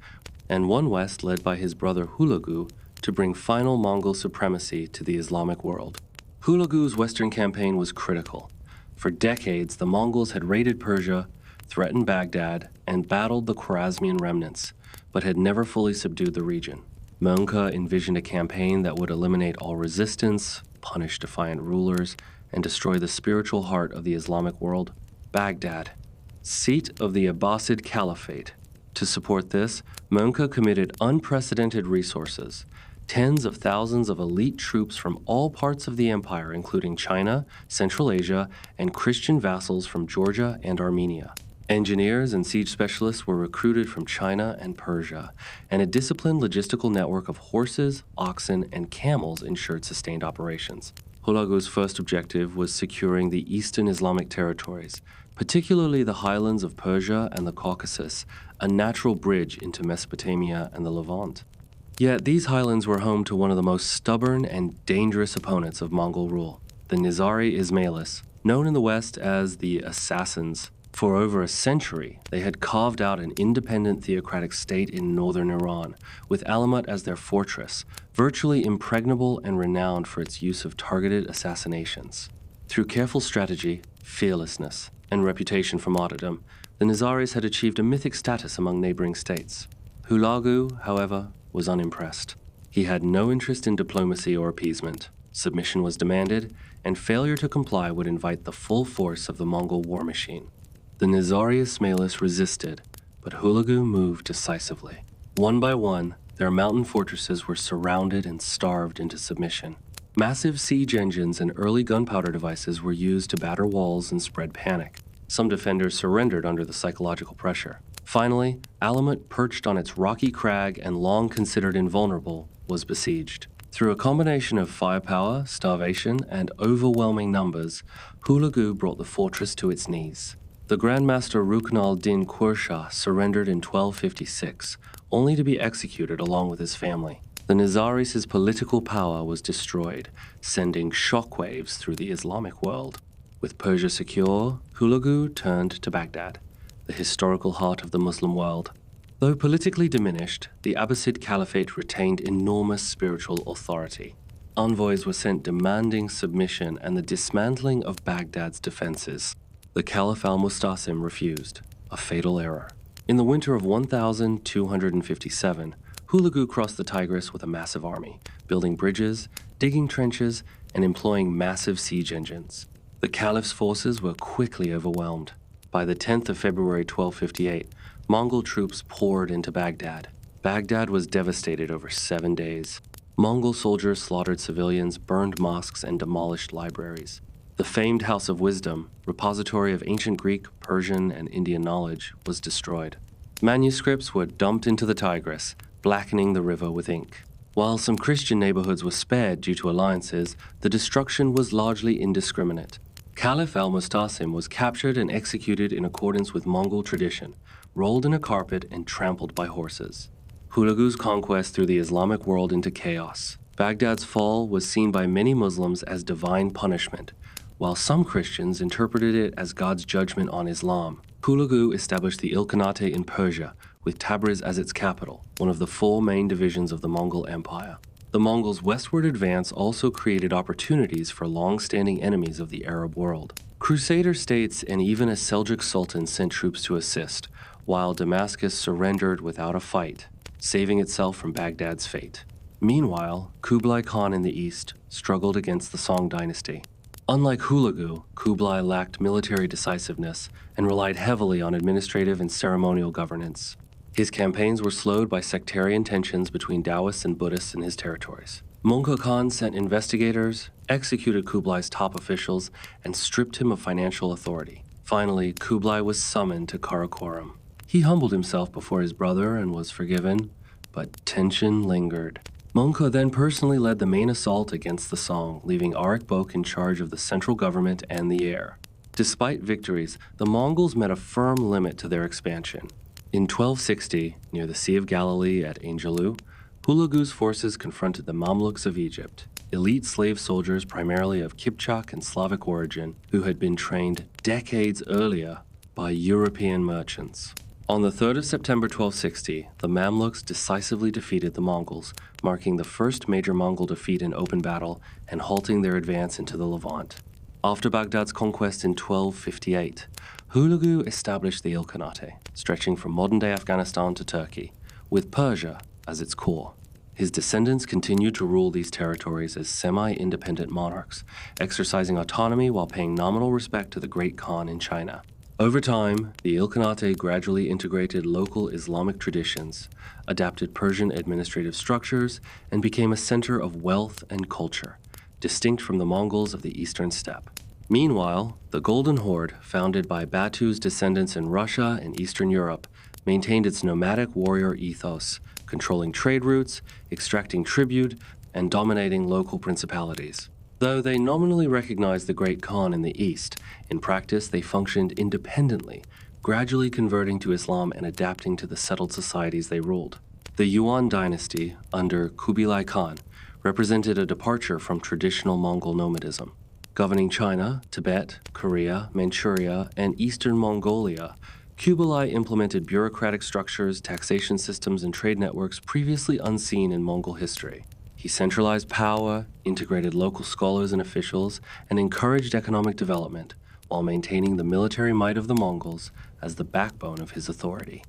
and one west, led by his brother Hulagu, to bring final Mongol supremacy to the Islamic world. Hulagu's western campaign was critical. For decades, the Mongols had raided Persia, threatened Baghdad, and battled the Khwarezmian remnants, but had never fully subdued the region. Mongol envisioned a campaign that would eliminate all resistance, punish defiant rulers, and destroy the spiritual heart of the Islamic world, Baghdad, seat of the Abbasid Caliphate. To support this, Mongol committed unprecedented resources. Tens of thousands of elite troops from all parts of the empire, including China, Central Asia, and Christian vassals from Georgia and Armenia. Engineers and siege specialists were recruited from China and Persia, and a disciplined logistical network of horses, oxen, and camels ensured sustained operations. Hulagu's first objective was securing the eastern Islamic territories, particularly the highlands of Persia and the Caucasus, a natural bridge into Mesopotamia and the Levant. Yet these highlands were home to one of the most stubborn and dangerous opponents of Mongol rule, the Nizari Ismailis, known in the West as the Assassins. For over a century, they had carved out an independent theocratic state in northern Iran, with Alamut as their fortress, virtually impregnable and renowned for its use of targeted assassinations. Through careful strategy, fearlessness, and reputation for martyrdom, the Nizaris had achieved a mythic status among neighboring states. Hulagu, however, was unimpressed. He had no interest in diplomacy or appeasement. Submission was demanded, and failure to comply would invite the full force of the Mongol war machine. The Nizari Ismailis resisted, but Hulagu moved decisively. One by one, their mountain fortresses were surrounded and starved into submission. Massive siege engines and early gunpowder devices were used to batter walls and spread panic. Some defenders surrendered under the psychological pressure. Finally, Alamut, perched on its rocky crag and long considered invulnerable, was besieged. Through a combination of firepower, starvation, and overwhelming numbers, Hulagu brought the fortress to its knees. The Grandmaster Rukn al-Din Qurshah surrendered in 1256, only to be executed along with his family. The Nizaris' political power was destroyed, sending shockwaves through the Islamic world. With Persia secure, Hulagu turned to Baghdad, the historical heart of the Muslim world. Though politically diminished, the Abbasid Caliphate retained enormous spiritual authority. Envoys were sent demanding submission and the dismantling of Baghdad's defenses. The Caliph al-Mustasim refused, a fatal error. In the winter of 1257, Hulagu crossed the Tigris with a massive army, building bridges, digging trenches, and employing massive siege engines. The Caliph's forces were quickly overwhelmed. By the 10th of February 1258, Mongol troops poured into Baghdad. Baghdad was devastated over 7 days. Mongol soldiers slaughtered civilians, burned mosques, and demolished libraries. The famed House of Wisdom, repository of ancient Greek, Persian, and Indian knowledge, was destroyed. Manuscripts were dumped into the Tigris, blackening the river with ink. While some Christian neighborhoods were spared due to alliances, the destruction was largely indiscriminate. Caliph al-Mustasim was captured and executed in accordance with Mongol tradition, rolled in a carpet and trampled by horses. Hulagu's conquest threw the Islamic world into chaos. Baghdad's fall was seen by many Muslims as divine punishment, while some Christians interpreted it as God's judgment on Islam. Hulagu established the Ilkhanate in Persia, with Tabriz as its capital, one of the four main divisions of the Mongol Empire. The Mongols' westward advance also created opportunities for long-standing enemies of the Arab world. Crusader states and even a Seljuk sultan sent troops to assist, while Damascus surrendered without a fight, saving itself from Baghdad's fate. Meanwhile, Kublai Khan in the east struggled against the Song dynasty. Unlike Hulagu, Kublai lacked military decisiveness and relied heavily on administrative and ceremonial governance. His campaigns were slowed by sectarian tensions between Taoists and Buddhists in his territories. Mongol Khan sent investigators, executed Kublai's top officials, and stripped him of financial authority. Finally, Kublai was summoned to Karakorum. He humbled himself before his brother and was forgiven, but tension lingered. Mongke then personally led the main assault against the Song, leaving Arik Bok in charge of the central government and the air. Despite victories, the Mongols met a firm limit to their expansion. In 1260, near the Sea of Galilee at Jalut, Hulagu's forces confronted the Mamluks of Egypt, elite slave soldiers primarily of Kipchak and Slavic origin, who had been trained decades earlier by European merchants. On the 3rd of September 1260, the Mamluks decisively defeated the Mongols, marking the first major Mongol defeat in open battle and halting their advance into the Levant. After Baghdad's conquest in 1258, Hulagu established the Ilkhanate, stretching from modern-day Afghanistan to Turkey, with Persia as its core. His descendants continued to rule these territories as semi-independent monarchs, exercising autonomy while paying nominal respect to the Great Khan in China. Over time, the Ilkhanate gradually integrated local Islamic traditions, adapted Persian administrative structures, and became a center of wealth and culture, distinct from the Mongols of the eastern steppe. Meanwhile, the Golden Horde, founded by Batu's descendants in Russia and Eastern Europe, maintained its nomadic warrior ethos, controlling trade routes, extracting tribute, and dominating local principalities. Though they nominally recognized the Great Khan in the east, in practice they functioned independently, gradually converting to Islam and adapting to the settled societies they ruled. The Yuan dynasty, under Kublai Khan, represented a departure from traditional Mongol nomadism. Governing China, Tibet, Korea, Manchuria, and eastern Mongolia, Kublai implemented bureaucratic structures, taxation systems, and trade networks previously unseen in Mongol history. He centralized power, integrated local scholars and officials, and encouraged economic development, while maintaining the military might of the Mongols as the backbone of his authority.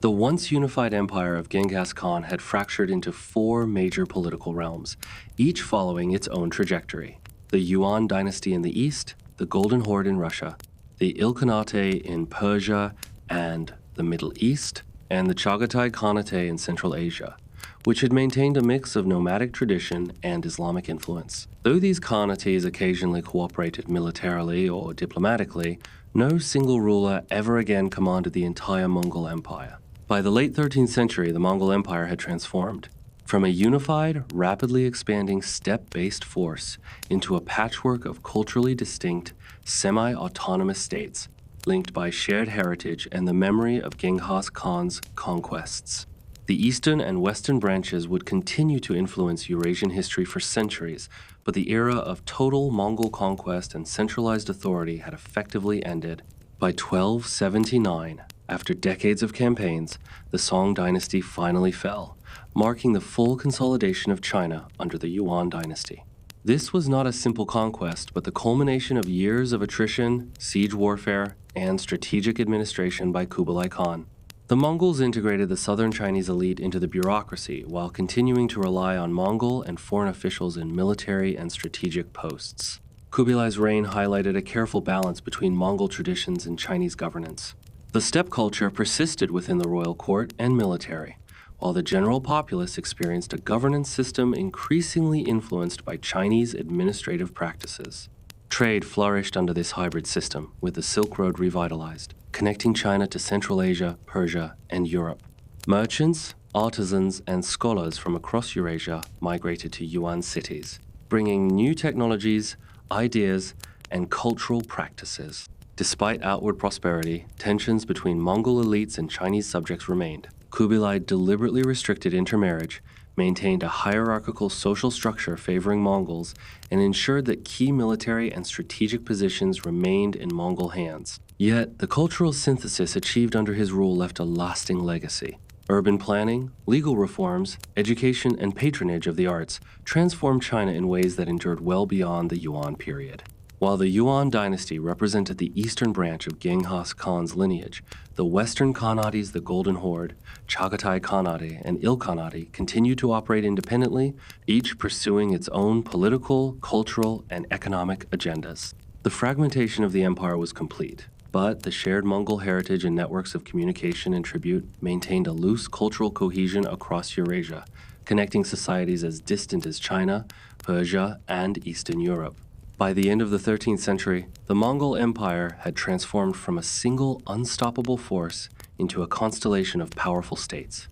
The once unified empire of Genghis Khan had fractured into four major political realms, each following its own trajectory: the Yuan dynasty in the east, the Golden Horde in Russia, the Ilkhanate in Persia and the Middle East, and the Chagatai Khanate in Central Asia, which had maintained a mix of nomadic tradition and Islamic influence. Though these Khanates occasionally cooperated militarily or diplomatically, no single ruler ever again commanded the entire Mongol Empire. By the late 13th century, the Mongol Empire had transformed from a unified, rapidly expanding steppe-based force into a patchwork of culturally distinct, semi-autonomous states, linked by shared heritage and the memory of Genghis Khan's conquests. The eastern and western branches would continue to influence Eurasian history for centuries, but the era of total Mongol conquest and centralized authority had effectively ended. By 1279, after decades of campaigns, the Song dynasty finally fell, marking the full consolidation of China under the Yuan dynasty. This was not a simple conquest, but the culmination of years of attrition, siege warfare, and strategic administration by Kublai Khan. The Mongols integrated the southern Chinese elite into the bureaucracy while continuing to rely on Mongol and foreign officials in military and strategic posts. Kublai's reign highlighted a careful balance between Mongol traditions and Chinese governance. The steppe culture persisted within the royal court and military, while the general populace experienced a governance system increasingly influenced by Chinese administrative practices. Trade flourished under this hybrid system, with the Silk Road revitalized, connecting China to Central Asia, Persia, and Europe. Merchants, artisans, and scholars from across Eurasia migrated to Yuan cities, bringing new technologies, ideas, and cultural practices. Despite outward prosperity, tensions between Mongol elites and Chinese subjects remained. Kublai deliberately restricted intermarriage, maintained a hierarchical social structure favoring Mongols, and ensured that key military and strategic positions remained in Mongol hands. Yet, the cultural synthesis achieved under his rule left a lasting legacy. Urban planning, legal reforms, education, and patronage of the arts transformed China in ways that endured well beyond the Yuan period. While the Yuan dynasty represented the eastern branch of Genghis Khan's lineage, the western Khanates, the Golden Horde, Chagatai Khanate, and Ilkhanate continued to operate independently, each pursuing its own political, cultural, and economic agendas. The fragmentation of the empire was complete, but the shared Mongol heritage and networks of communication and tribute maintained a loose cultural cohesion across Eurasia, connecting societies as distant as China, Persia, and Eastern Europe. By the end of the 13th century, the Mongol Empire had transformed from a single unstoppable force into a constellation of powerful states,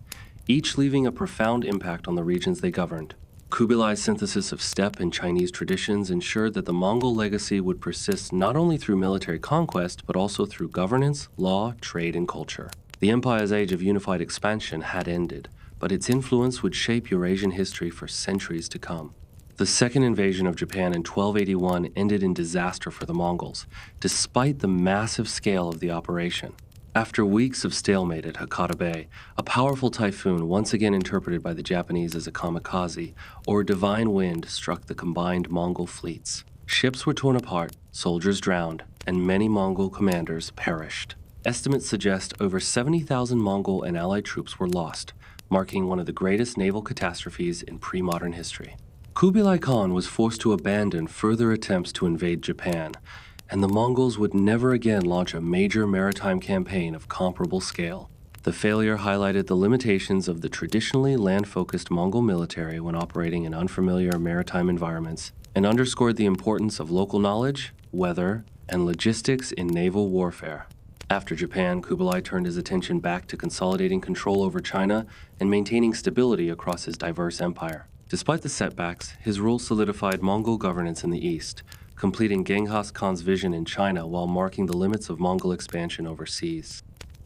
each leaving a profound impact on the regions they governed. Kubilai's synthesis of steppe and Chinese traditions ensured that the Mongol legacy would persist not only through military conquest, but also through governance, law, trade, and culture. The empire's age of unified expansion had ended, but its influence would shape Eurasian history for centuries to come. The second invasion of Japan in 1281 ended in disaster for the Mongols, despite the massive scale of the operation. After weeks of stalemate at Hakata Bay, a powerful typhoon, once again interpreted by the Japanese as a kamikaze, or divine wind, struck the combined Mongol fleets. Ships were torn apart, soldiers drowned, and many Mongol commanders perished. Estimates suggest over 70,000 Mongol and allied troops were lost, marking one of the greatest naval catastrophes in pre-modern history. Kubilai Khan was forced to abandon further attempts to invade Japan, and the Mongols would never again launch a major maritime campaign of comparable scale. The failure highlighted the limitations of the traditionally land-focused Mongol military when operating in unfamiliar maritime environments, and underscored the importance of local knowledge, weather, and logistics in naval warfare. After Japan, Kublai turned his attention back to consolidating control over China and maintaining stability across his diverse empire. Despite the setbacks, his rule solidified Mongol governance in the east, completing Genghis Khan's vision in China while marking the limits of Mongol expansion overseas.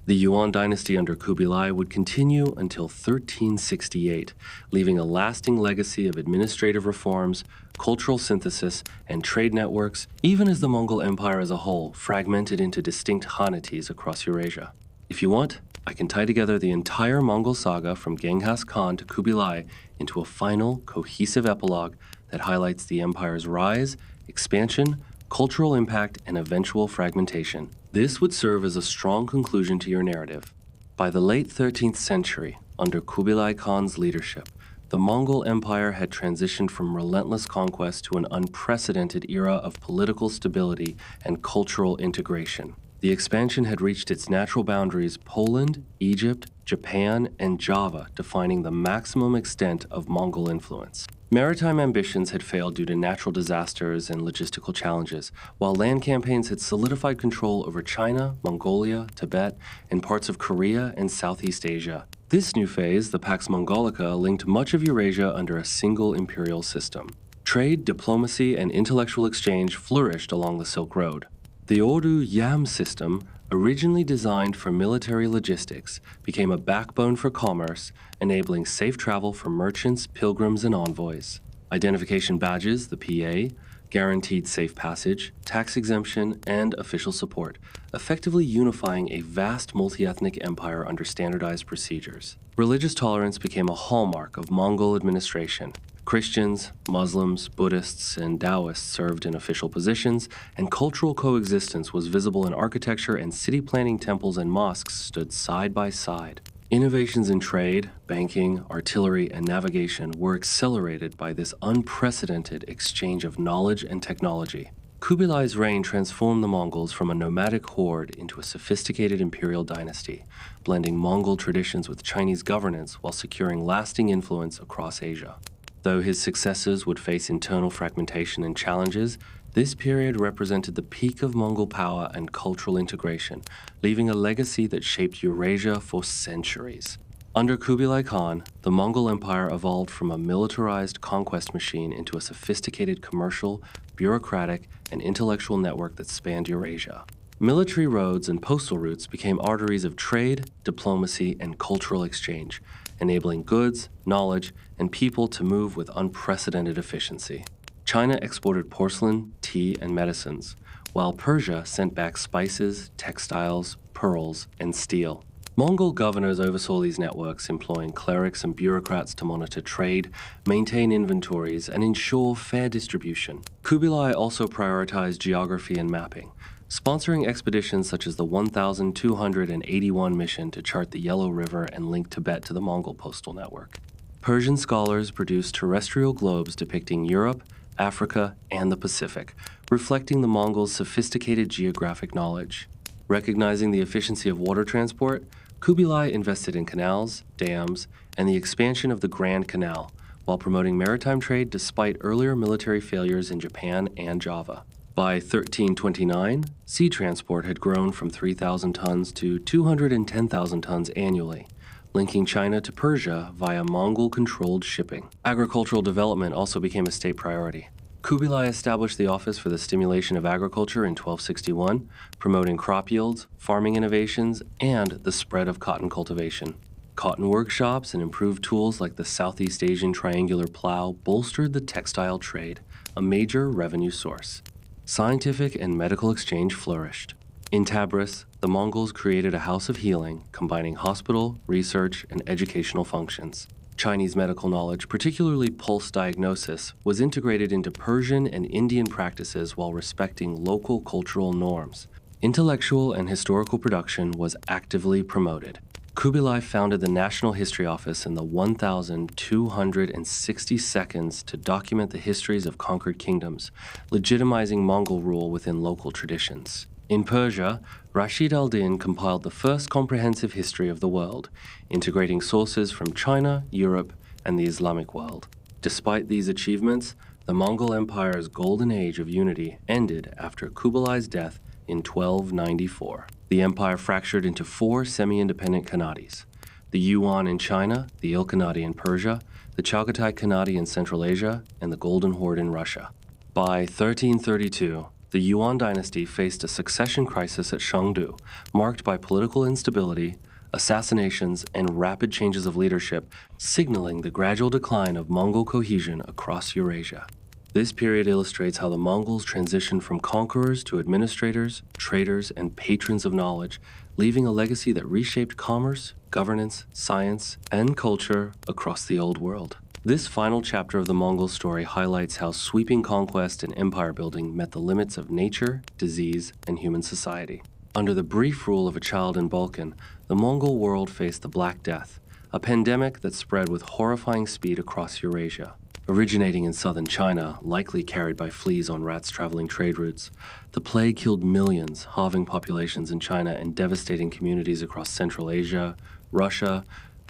The Yuan dynasty under Kubilai would continue until 1368, leaving a lasting legacy of administrative reforms, cultural synthesis, and trade networks, even as the Mongol Empire as a whole fragmented into distinct Khanates across Eurasia. If you want, I can tie together the entire Mongol saga from Genghis Khan to Kubilai into a final, cohesive epilogue that highlights the empire's rise, expansion, cultural impact, and eventual fragmentation. This would serve as a strong conclusion to your narrative. By the late 13th century, under Kubilai Khan's leadership, the Mongol Empire had transitioned from relentless conquest to an unprecedented era of political stability and cultural integration. The expansion had reached its natural boundaries: Poland, Egypt, Japan, and Java, defining the maximum extent of Mongol influence. Maritime ambitions had failed due to natural disasters and logistical challenges, while land campaigns had solidified control over China, Mongolia, Tibet, and parts of Korea and Southeast Asia. This new phase, the Pax Mongolica, linked much of Eurasia under a single imperial system. Trade, diplomacy, and intellectual exchange flourished along the Silk Road. The Ordu Yam system, originally designed for military logistics, became a backbone for commerce, enabling safe travel for merchants, pilgrims, and envoys. Identification badges, the PA, guaranteed safe passage, tax exemption, and official support, effectively unifying a vast multi-ethnic empire under standardized procedures. Religious tolerance became a hallmark of Mongol administration. Christians, Muslims, Buddhists, and Taoists served in official positions, and cultural coexistence was visible in architecture, and city planning temples and mosques stood side by side. Innovations in trade, banking, artillery, and navigation were accelerated by this unprecedented exchange of knowledge and technology. Kubilai's reign transformed the Mongols from a nomadic horde into a sophisticated imperial dynasty, blending Mongol traditions with Chinese governance while securing lasting influence across Asia. Though his successors would face internal fragmentation and challenges, this period represented the peak of Mongol power and cultural integration, leaving a legacy that shaped Eurasia for centuries. Under Kubilai Khan, the Mongol Empire evolved from a militarized conquest machine into a sophisticated commercial, bureaucratic, and intellectual network that spanned Eurasia. Military roads and postal routes became arteries of trade, diplomacy, and cultural exchange, enabling goods, knowledge, and people to move with unprecedented efficiency. China exported porcelain, tea, and medicines, while Persia sent back spices, textiles, pearls, and steel. Mongol governors oversaw these networks, employing clerics and bureaucrats to monitor trade, maintain inventories, and ensure fair distribution. Kublai also prioritized geography and mapping, sponsoring expeditions such as the 1281 mission to chart the Yellow River and link Tibet to the Mongol postal network. Persian scholars produced terrestrial globes depicting Europe, Africa, and the Pacific, reflecting the Mongols' sophisticated geographic knowledge. Recognizing the efficiency of water transport, Kublai invested in canals, dams, and the expansion of the Grand Canal, while promoting maritime trade despite earlier military failures in Japan and Java. By 1329, sea transport had grown from 3,000 tons to 210,000 tons annually, linking China to Persia via Mongol-controlled shipping. Agricultural development also became a state priority. Kublai established the Office for the Stimulation of Agriculture in 1261, promoting crop yields, farming innovations, and the spread of cotton cultivation. Cotton workshops and improved tools like the Southeast Asian triangular plow bolstered the textile trade, a major revenue source. Scientific and medical exchange flourished. In Tabriz, the Mongols created a house of healing, combining hospital, research, and educational functions. Chinese medical knowledge, particularly pulse diagnosis, was integrated into Persian and Indian practices while respecting local cultural norms. Intellectual and historical production was actively promoted. Kublai founded the National History Office in the 1260 seconds to document the histories of conquered kingdoms, legitimizing Mongol rule within local traditions. In Persia, Rashid al-Din compiled the first comprehensive history of the world, integrating sources from China, Europe, and the Islamic world. Despite these achievements, the Mongol Empire's golden age of unity ended after Kublai's death in 1294. The empire fractured into four semi-independent Khanates: the Yuan in China, the Ilkhanate in Persia, the Chagatai Khanate in Central Asia, and the Golden Horde in Russia. By 1332, the Yuan dynasty faced a succession crisis at Chengdu, marked by political instability, assassinations, and rapid changes of leadership, signaling the gradual decline of Mongol cohesion across Eurasia. This period illustrates how the Mongols transitioned from conquerors to administrators, traders, and patrons of knowledge, leaving a legacy that reshaped commerce, governance, science, and culture across the Old World. This final chapter of the Mongol story highlights how sweeping conquest and empire building met the limits of nature, disease, and human society. Under the brief rule of a child in Balkan, the Mongol world faced the Black Death, a pandemic that spread with horrifying speed across Eurasia. Originating in southern China, likely carried by fleas on rats traveling trade routes, the plague killed millions, halving populations in China and devastating communities across Central Asia, Russia,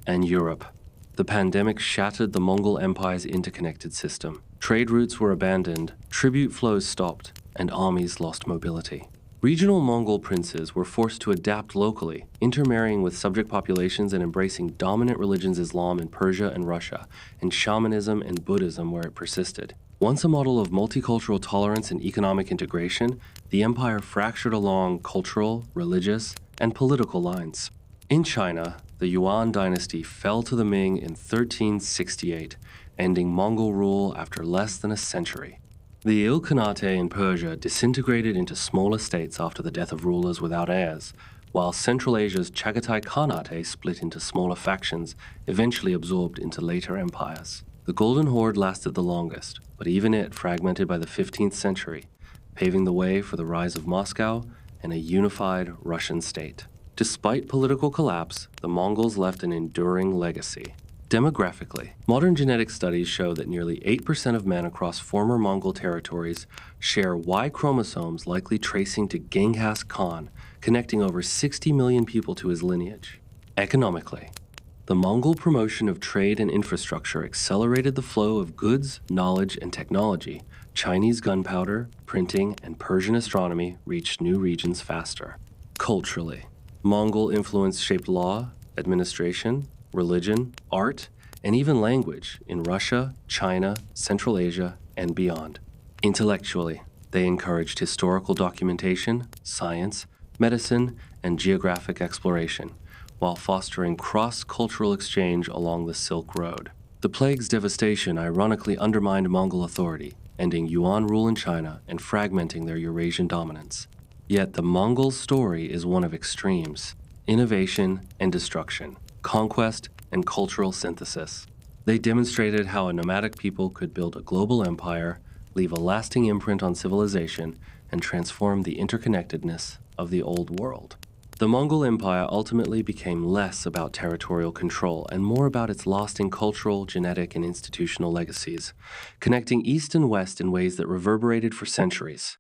and Europe. The pandemic shattered the Mongol Empire's interconnected system. Trade routes were abandoned, tribute flows stopped, and armies lost mobility. Regional Mongol princes were forced to adapt locally, intermarrying with subject populations and embracing dominant religions Islam in Persia and Russia, and shamanism and Buddhism where it persisted. Once a model of multicultural tolerance and economic integration, the empire fractured along cultural, religious, and political lines. In China, the Yuan dynasty fell to the Ming in 1368, ending Mongol rule after less than a century. The Ilkhanate in Persia disintegrated into smaller states after the death of rulers without heirs, while Central Asia's Chagatai Khanate split into smaller factions, eventually absorbed into later empires. The Golden Horde lasted the longest, but even it fragmented by the 15th century, paving the way for the rise of Moscow and a unified Russian state. Despite political collapse, the Mongols left an enduring legacy. Demographically, modern genetic studies show that nearly 8% of men across former Mongol territories share Y chromosomes likely tracing to Genghis Khan, connecting over 60 million people to his lineage. Economically, the Mongol promotion of trade and infrastructure accelerated the flow of goods, knowledge, and technology. Chinese gunpowder, printing, and Persian astronomy reached new regions faster. Culturally, Mongol influence shaped law, administration, religion, art, and even language in Russia, China, Central Asia, and beyond. Intellectually, they encouraged historical documentation, science, medicine, and geographic exploration, while fostering cross-cultural exchange along the Silk Road. The plague's devastation ironically undermined Mongol authority, ending Yuan rule in China and fragmenting their Eurasian dominance. Yet the Mongol story is one of extremes: innovation and destruction, conquest and cultural synthesis. They demonstrated how a nomadic people could build a global empire, leave a lasting imprint on civilization, and transform the interconnectedness of the old world. The Mongol Empire ultimately became less about territorial control and more about its lasting cultural, genetic, and institutional legacies, connecting East and West in ways that reverberated for centuries.